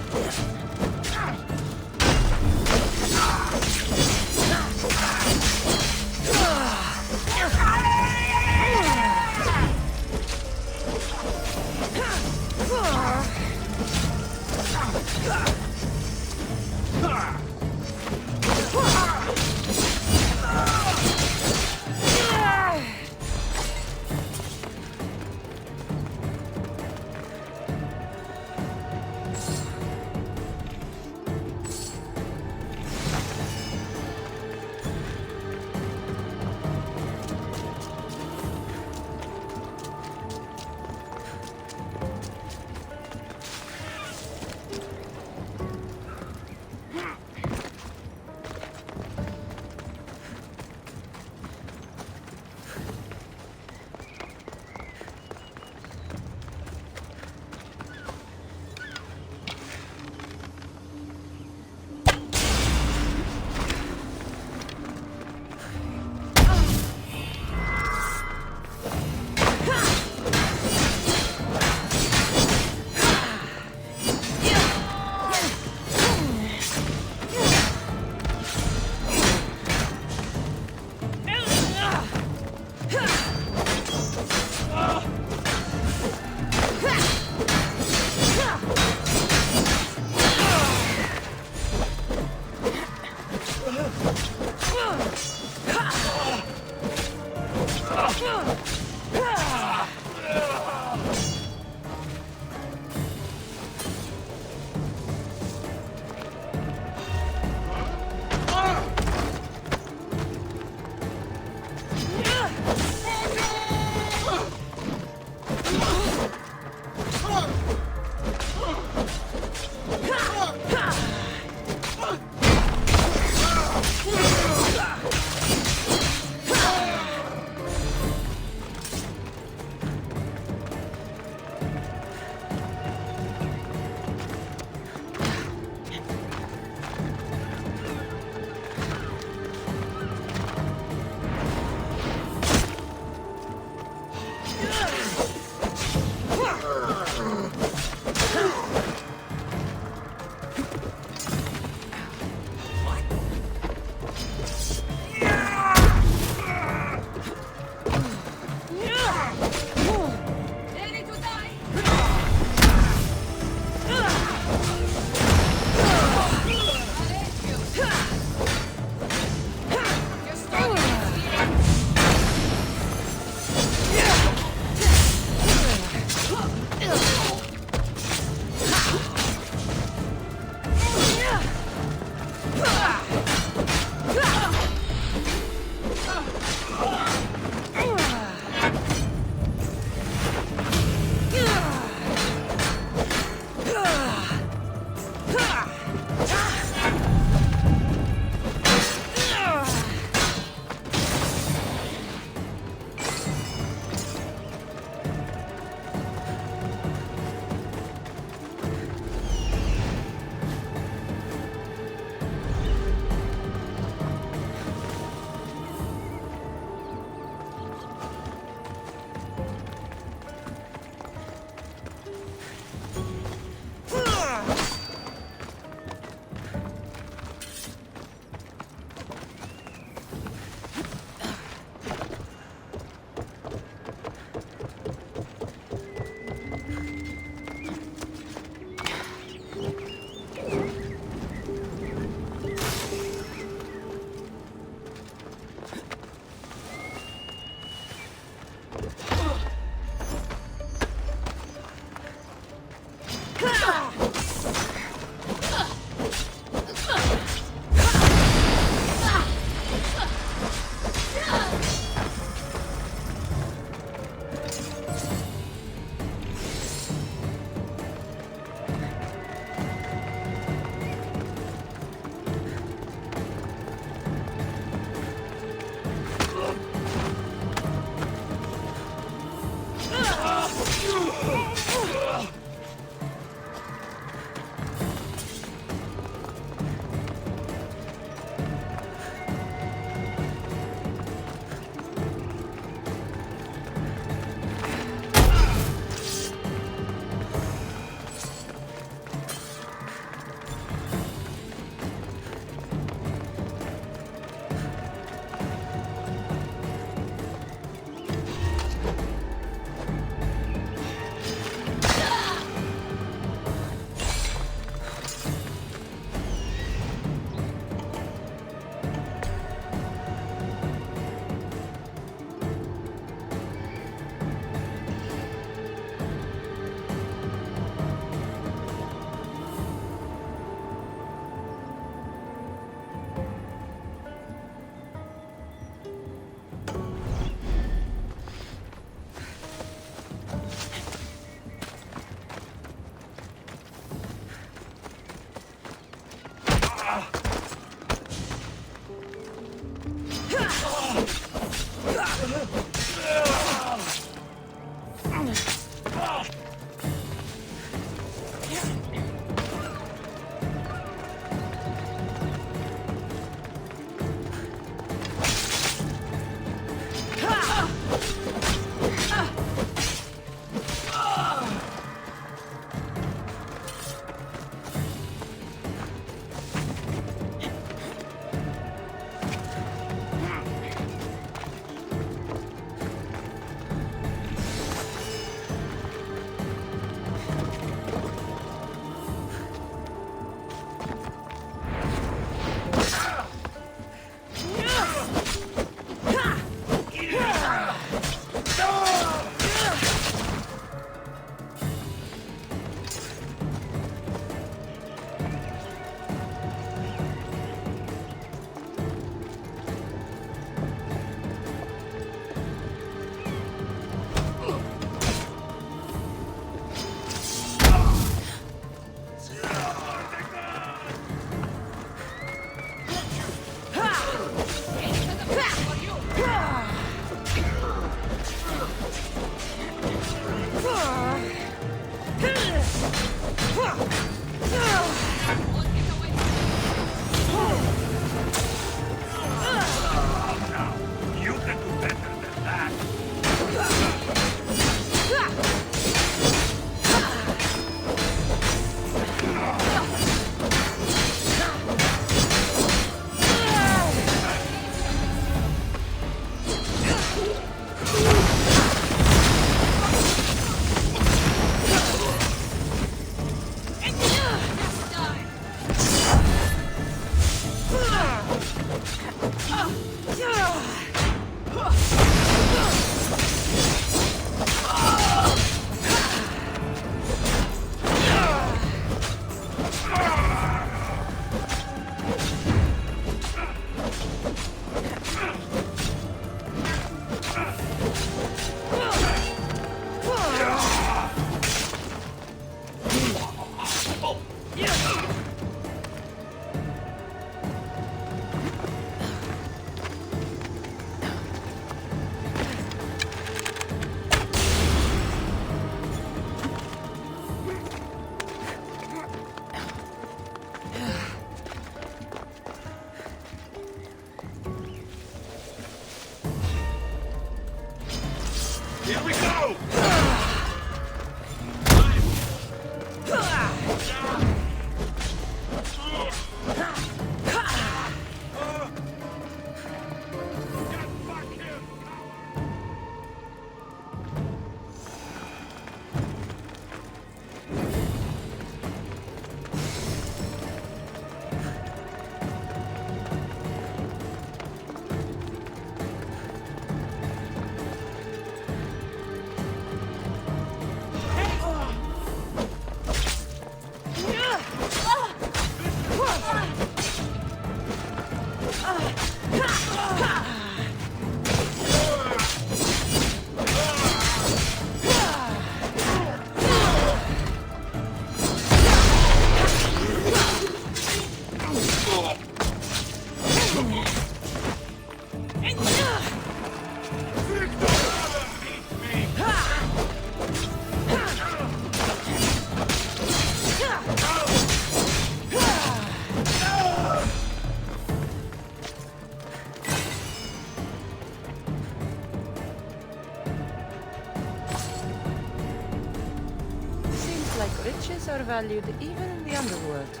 like riches are valued even in the underworld.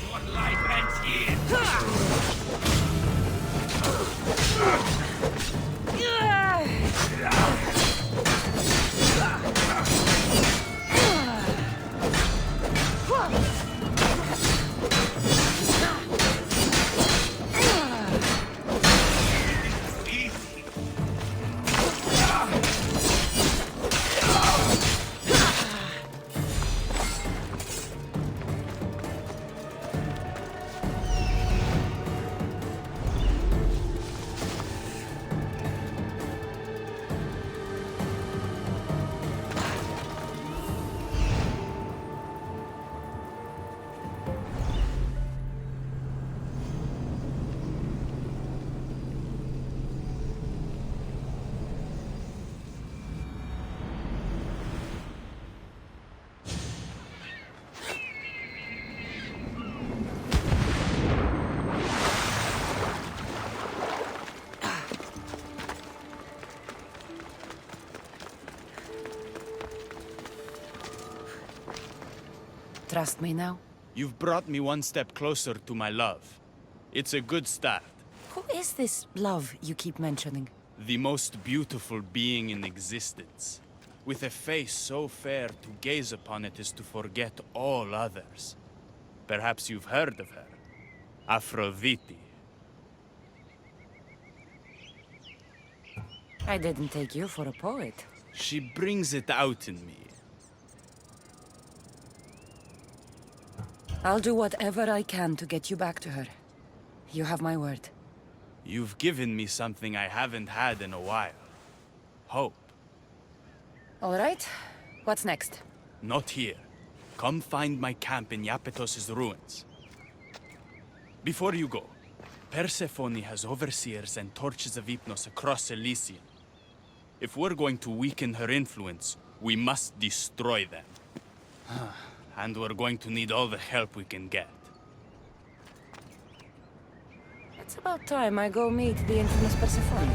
Your life ends here! Trust me now? You've brought me one step closer to my love. It's a good start. Who is this love you keep mentioning? The most beautiful being in existence. With a face so fair, to gaze upon it is to forget all others. Perhaps you've heard of her. Aphrodite. I didn't take you for a poet. She brings it out in me. I'll do whatever I can to get you back to her. You have my word. You've given me something I haven't had in a while. Hope. All right. What's next? Not here. Come find my camp in Iapetos' ruins. Before you go, Persephone has overseers and torches of Hypnos across Elysium. If we're going to weaken her influence, we must destroy them. And we're going to need all the help we can get. It's about time I go meet the infamous Persephone.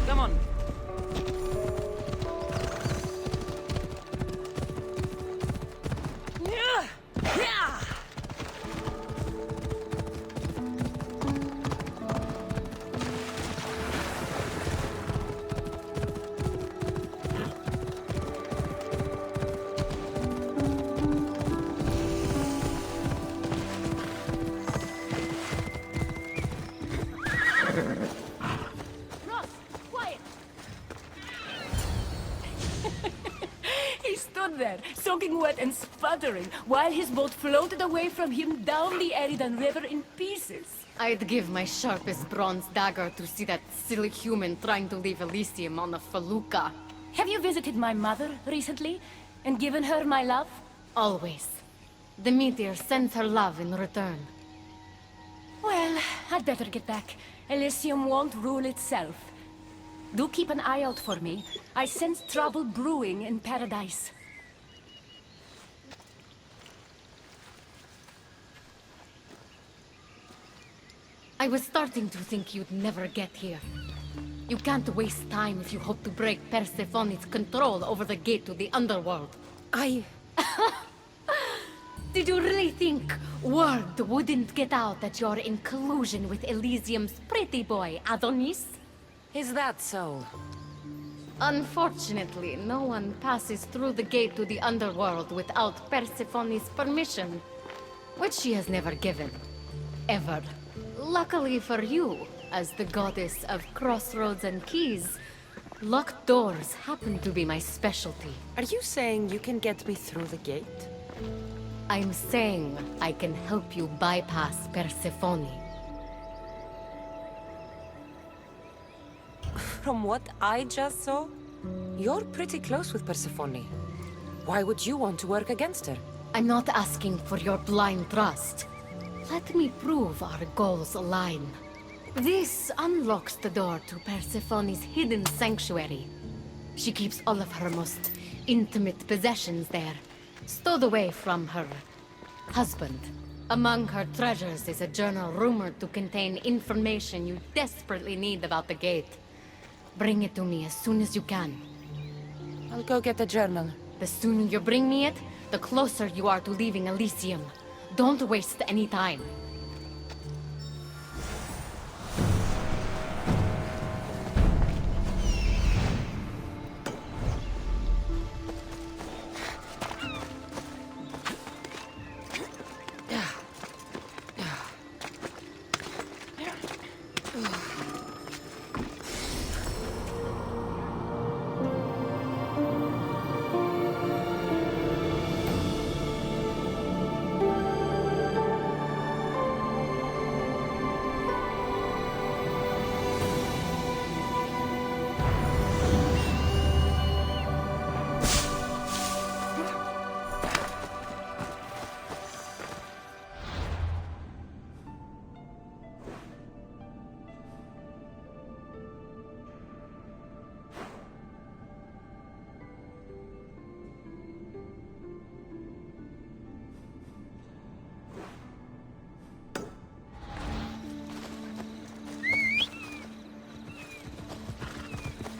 Come on. There, soaking wet and sputtering, while his boat floated away from him down the Eridan River in pieces. I'd give my sharpest bronze dagger to see that silly human trying to leave Elysium on a felucca. Have you visited my mother recently? And given her my love? Always. The meteor sends her love in return. Well, I'd better get back. Elysium won't rule itself. Do keep an eye out for me. I sense trouble brewing in Paradise. I was starting to think you'd never get here. You can't waste time if you hope to break Persephone's control over the gate to the underworld. Did you really think word wouldn't get out that you're in collusion with Elysium's pretty boy, Adonis? Is that so? Unfortunately, no one passes through the gate to the underworld without Persephone's permission, which she has never given. Ever. Luckily for you, as the goddess of crossroads and keys, locked doors happen to be my specialty. Are you saying you can get me through the gate? I'm saying I can help you bypass Persephone. From what I just saw, you're pretty close with Persephone. Why would you want to work against her? I'm not asking for your blind trust. Let me prove our goals align. This unlocks the door to Persephone's hidden sanctuary. She keeps all of her most intimate possessions there, stowed away from her husband. Among her treasures is a journal rumored to contain information you desperately need about the gate. Bring it to me as soon as you can. I'll go get the journal. The sooner you bring me it, the closer you are to leaving Elysium. Don't waste any time.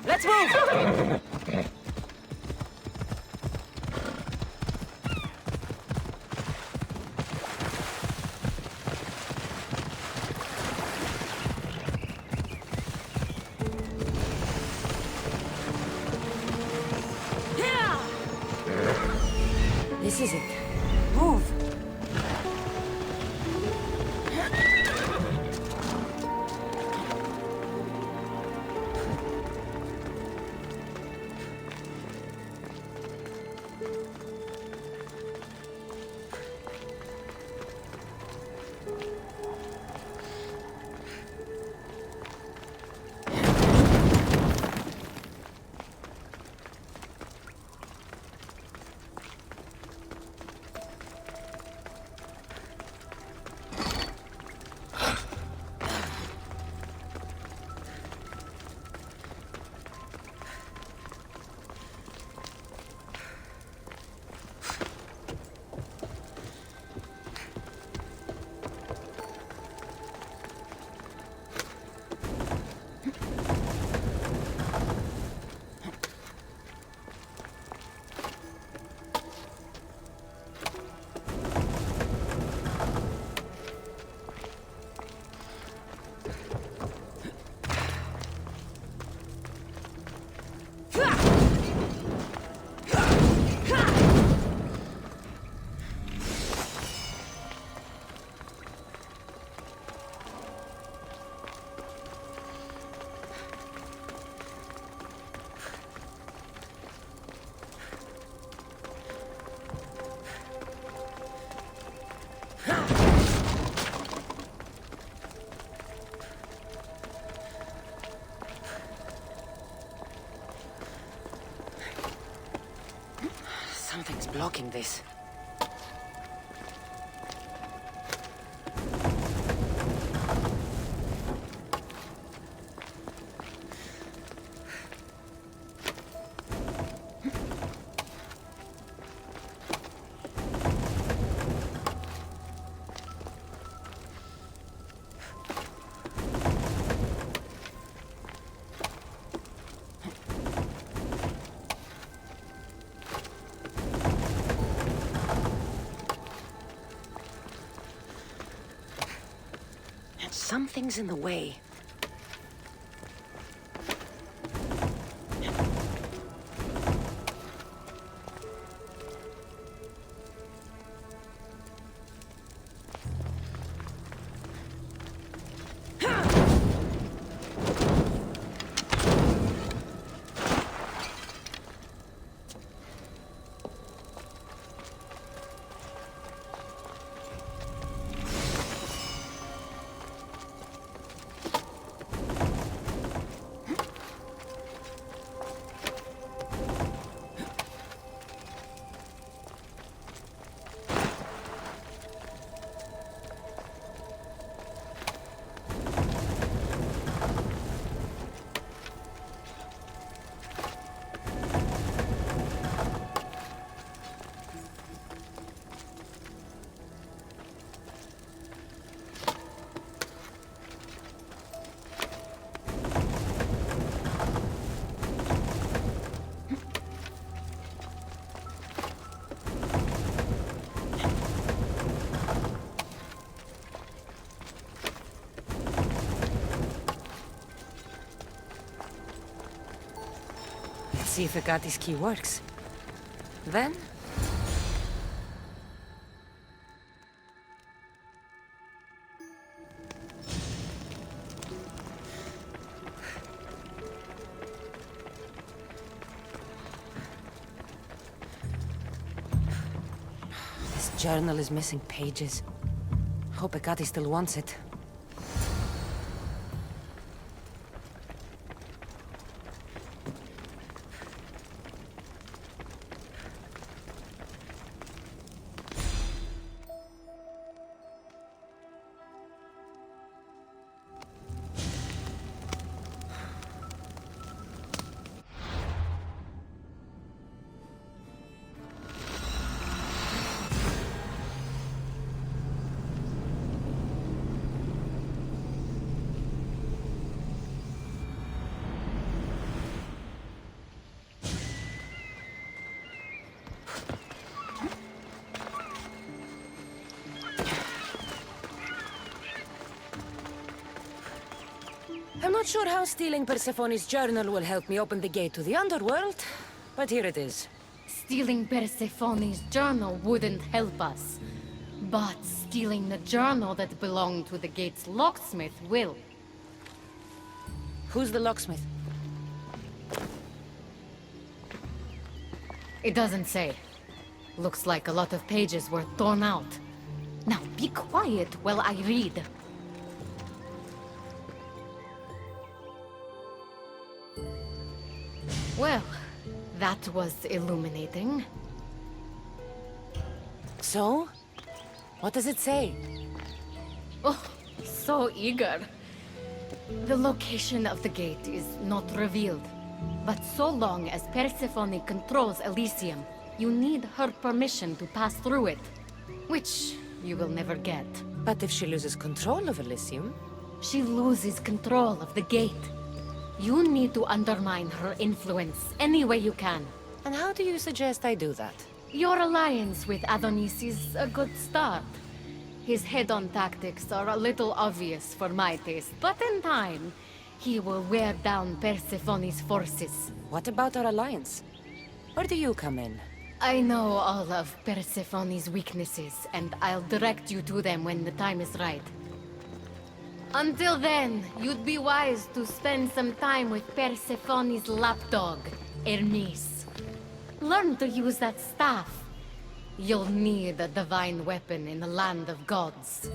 Let's move! This is it. Move! Something's blocking this. Something's in the way. See if Agati's key works. Then... this journal is missing pages. Hope Agati still wants it. I'm not sure how stealing Persephone's journal will help me open the gate to the underworld, but here it is. Stealing Persephone's journal wouldn't help us. But stealing the journal that belonged to the gate's locksmith will. Who's the locksmith? It doesn't say. Looks like a lot of pages were torn out. Now be quiet while I read. Well, that was illuminating. So? What does it say? Oh, so eager. The location of the gate is not revealed. But so long as Persephone controls Elysium, you need her permission to pass through it. Which you will never get. But if she loses control of Elysium? She loses control of the gate. You need to undermine her influence any way you can. And how do you suggest I do that? Your alliance with Adonis is a good start. His head-on tactics are a little obvious for my taste, but in time, he will wear down Persephone's forces. What about our alliance? Where do you come in? I know all of Persephone's weaknesses, and I'll direct you to them when the time is right. Until then, you'd be wise to spend some time with Persephone's lapdog, Hermes. Learn to use that staff. You'll need a divine weapon in the land of gods.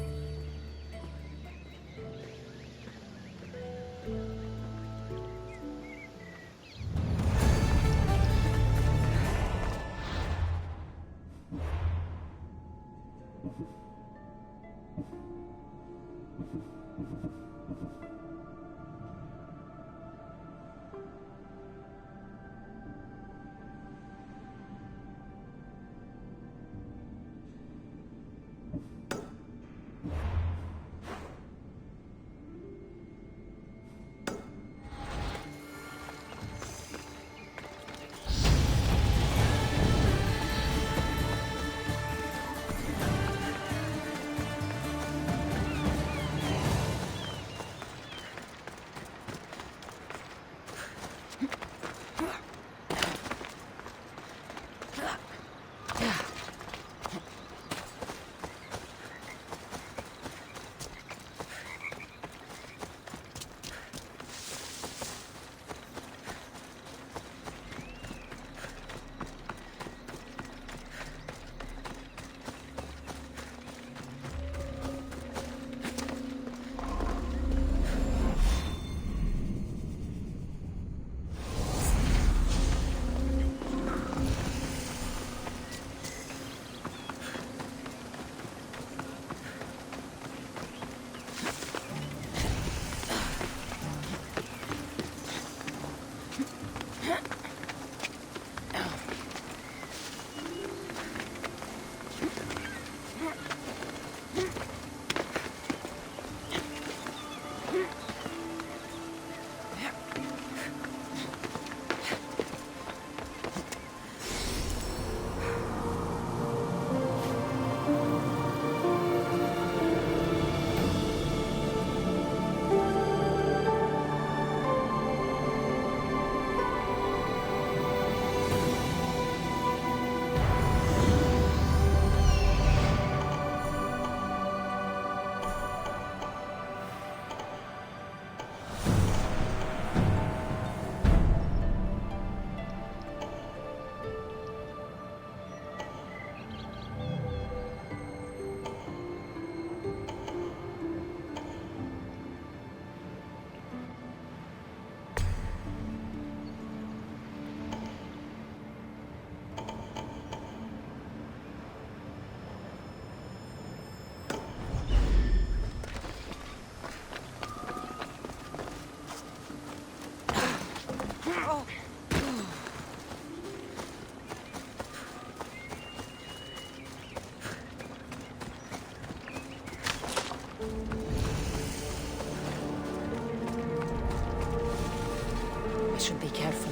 I should be careful.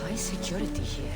High security here.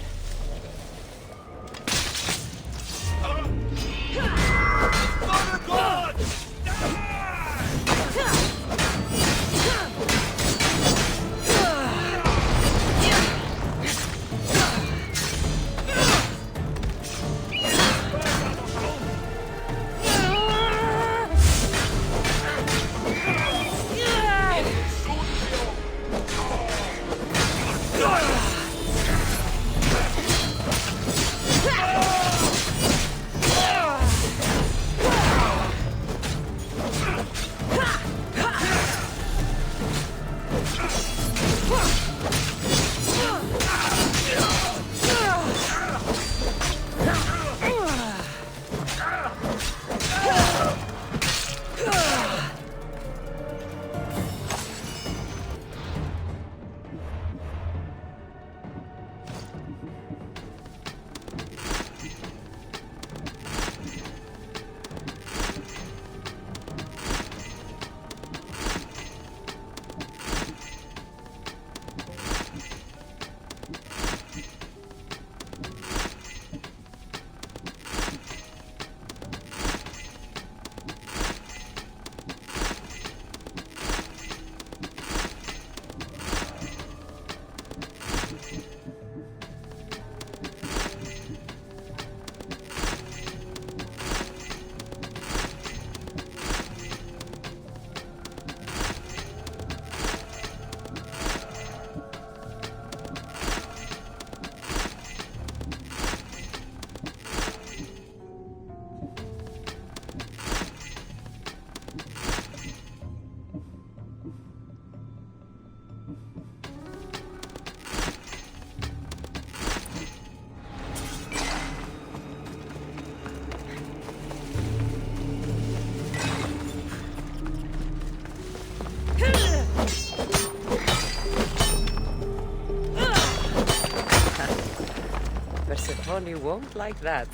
Persephone won't like that.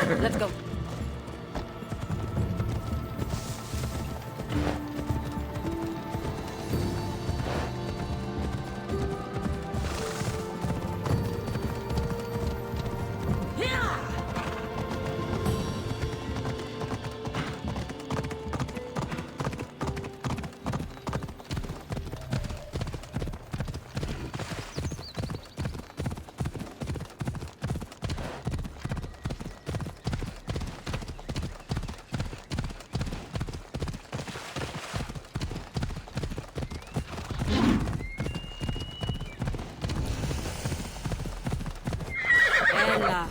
Let's go. Ella.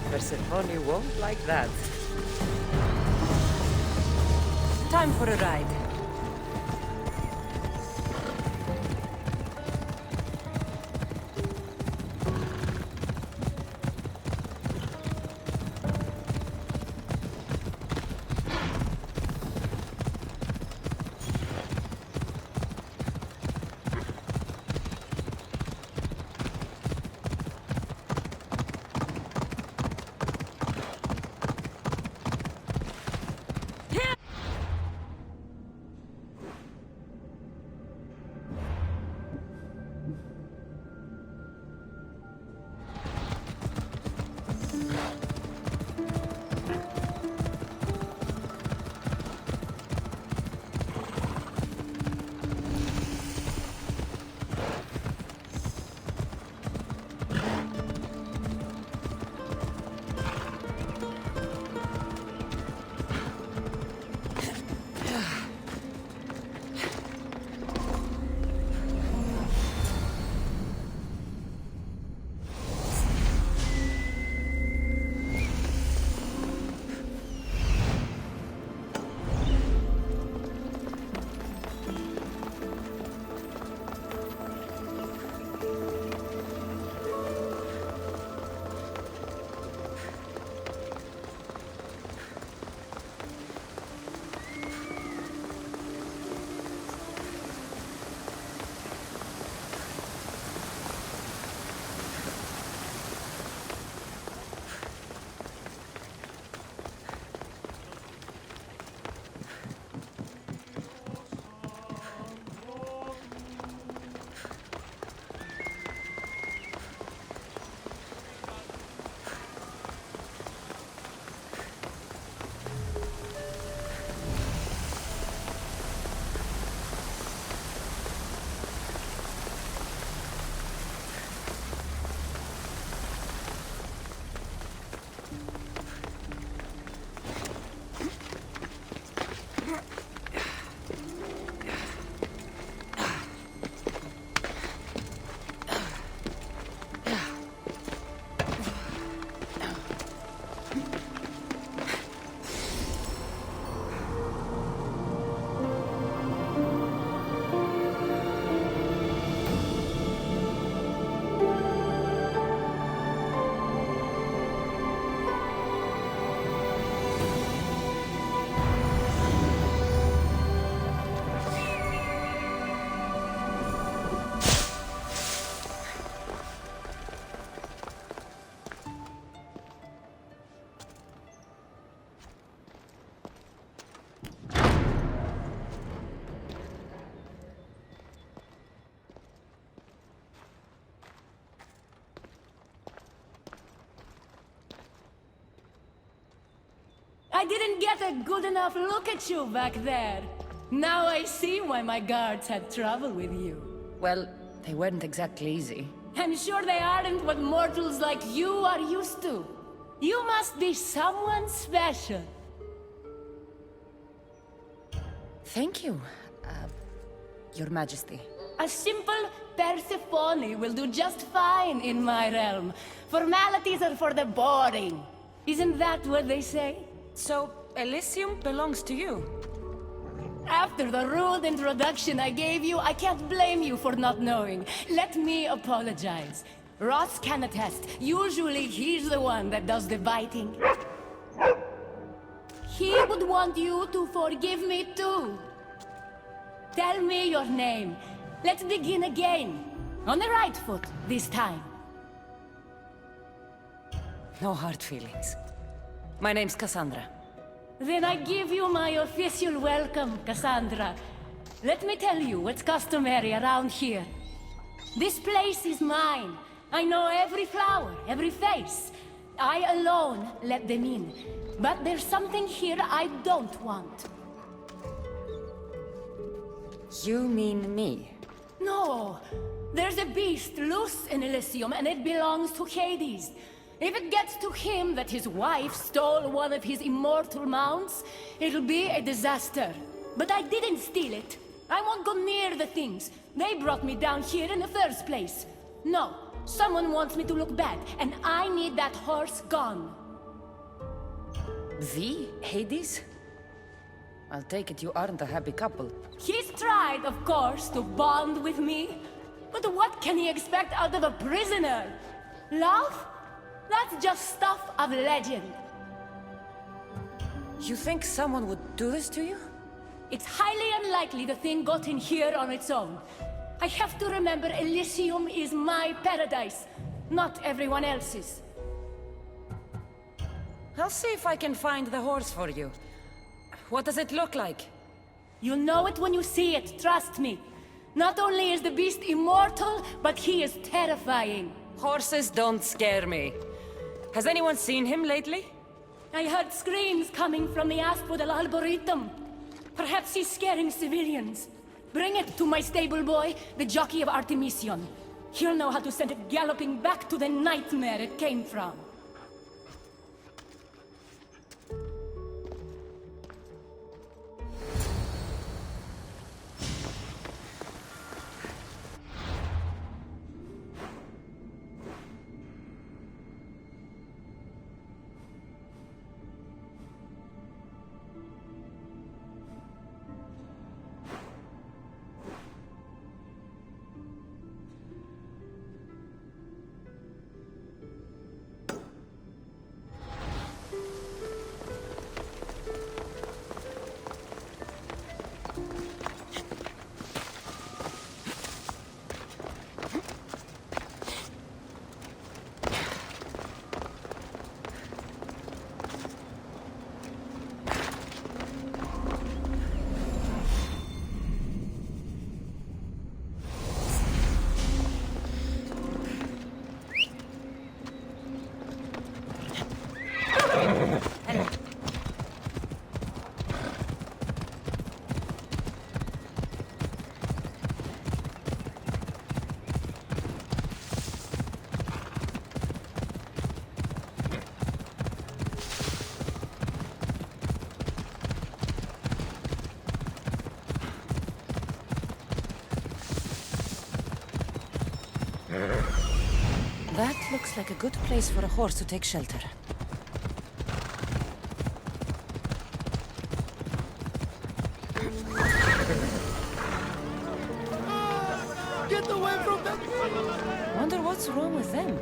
Persephone won't like that. Time for a ride. I didn't get a good enough look at you back there. Now I see why my guards had trouble with you. Well, they weren't exactly easy. I'm sure they aren't what mortals like you are used to. You must be someone special. Thank you, Your Majesty. A simple Persephone will do just fine in my realm. Formalities are for the boring. Isn't that what they say? So, Elysium belongs to you? After the rude introduction I gave you, I can't blame you for not knowing. Let me apologize. Ross can attest. Usually he's the one that does the biting. He would want you to forgive me too. Tell me your name. Let's begin again. On the right foot this time. No hard feelings. My name's Cassandra. Then I give you my official welcome, Cassandra. Let me tell you what's customary around here. This place is mine. I know every flower, every face. I alone let them in. But there's something here I don't want. You mean me? No. There's a beast loose in Elysium and it belongs to Hades. If it gets to him that his wife stole one of his immortal mounts, it'll be a disaster. But I didn't steal it. I won't go near the things. They brought me down here in the first place. No, someone wants me to look bad, and I need that horse gone. The Hades? I'll take it you aren't a happy couple. He's tried, of course, to bond with me. But what can he expect out of a prisoner? Love? That's just stuff of legend. You think someone would do this to you? It's highly unlikely the thing got in here on its own. I have to remember Elysium is my paradise, not everyone else's. I'll see if I can find the horse for you. What does it look like? You'll know it when you see it, trust me. Not only is the beast immortal, but he is terrifying. Horses don't scare me. Has anyone seen him lately? I heard screams coming from the Asphodel Arboretum. Perhaps he's scaring civilians. Bring it to my stable boy, the jockey of Artemision. He'll know how to send it galloping back to the nightmare it came from. That looks like a good place for a horse to take shelter. Get away from them! Wonder what's wrong with them?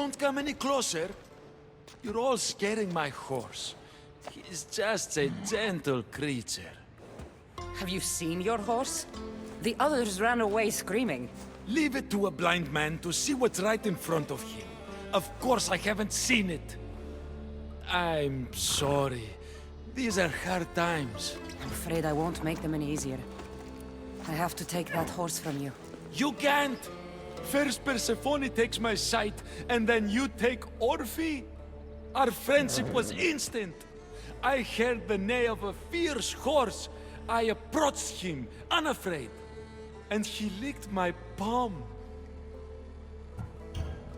Don't come any closer. You're all scaring my horse. He's just a gentle creature. Have you seen your horse? The others ran away screaming. Leave it to a blind man to see what's right in front of him. Of course I haven't seen it. I'm sorry. These are hard times. I'm afraid I won't make them any easier. I have to take that horse from you. You can't! First Persephone takes my sight, and then you take Orphe? Our friendship was instant. I heard the neigh of a fierce horse. I approached him, unafraid. And he licked my palm.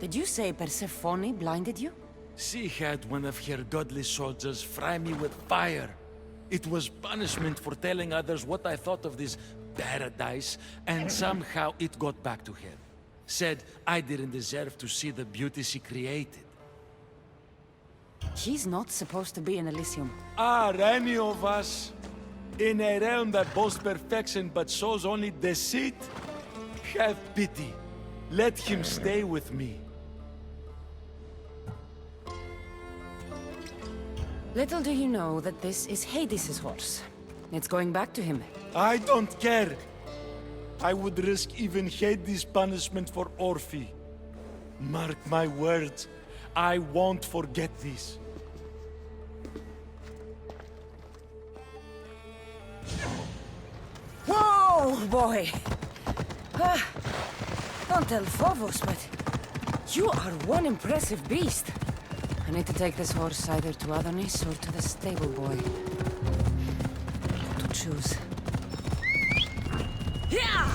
Did you say Persephone blinded you? She had one of her godly soldiers fry me with fire. It was punishment for telling others what I thought of this paradise, and somehow it got back to her. Said I didn't deserve to see the beauty she created. He's not supposed to be in Elysium. Are any of us in a realm that boasts perfection but shows only deceit? Have pity. Let him stay with me. Little do you know that this is Hades' horse. It's going back to him. I don't care. I would risk even Hades' punishment for Orphe. Mark my words, I won't forget this. Whoa, boy! Don't tell Phobos, but you are one impressive beast. I need to take this horse either to Adonis or to the stable boy. What to choose? Yeah!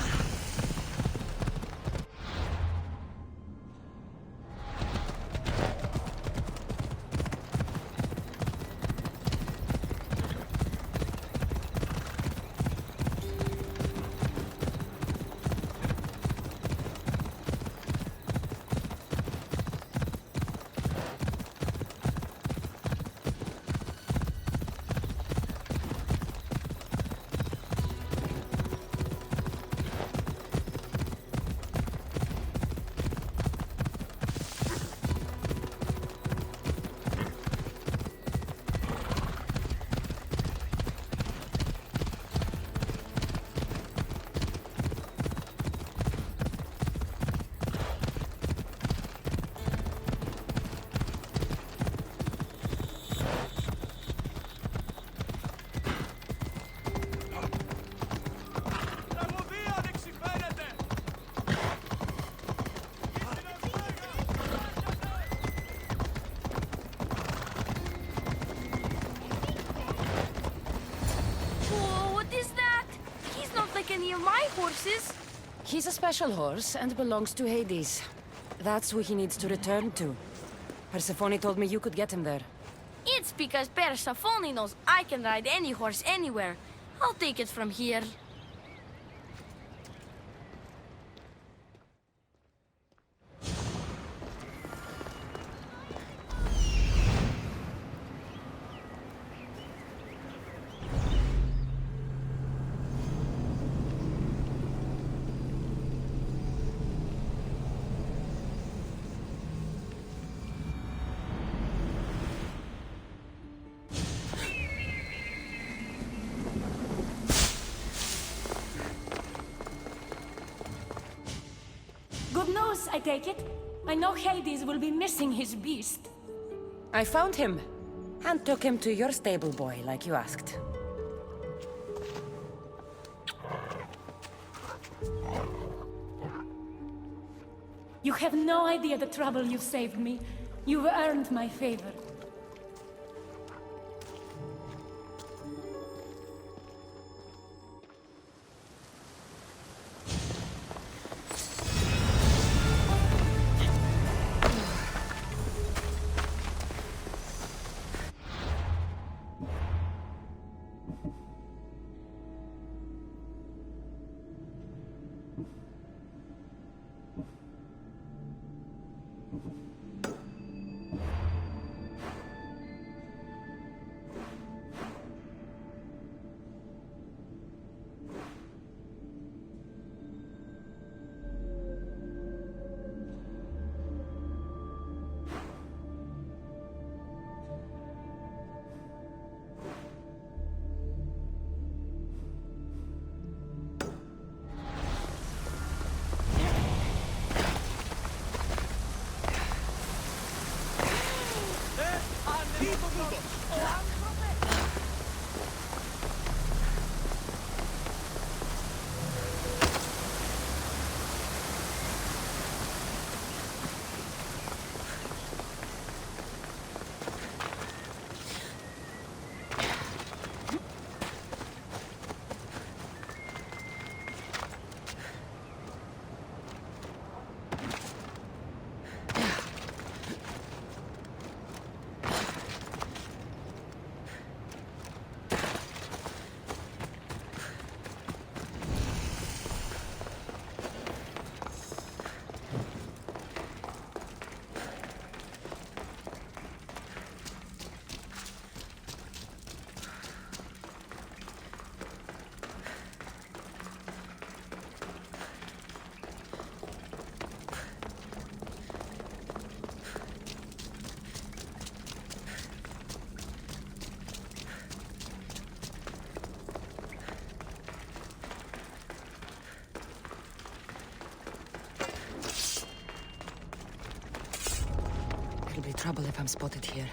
Any of my horses? He's a special horse and belongs to Hades. That's who he needs to return to. Persephone told me you could get him there. It's because Persephone knows I can ride any horse anywhere. I'll take it from here. Good news, I take it. I know Hades will be missing his beast. I found him, and took him to your stable boy, like you asked. You have no idea the trouble you've saved me. You've earned my favor. It'll be trouble if I'm spotted here.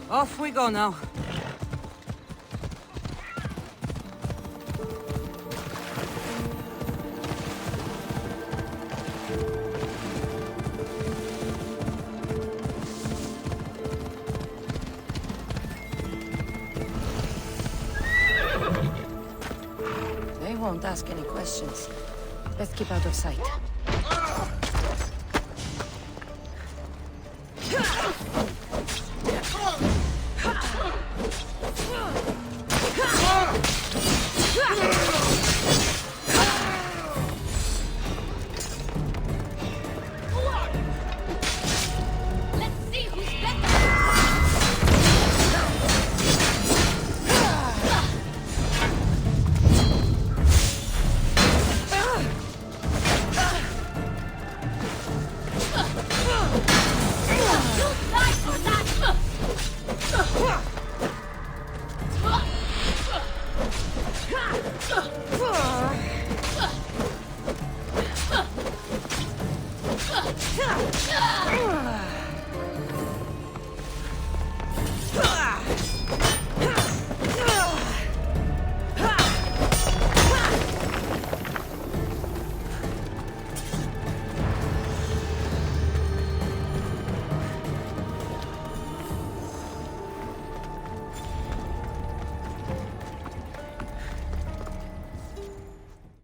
Off we go now. They won't ask any questions. Let's keep out of sight. Ah!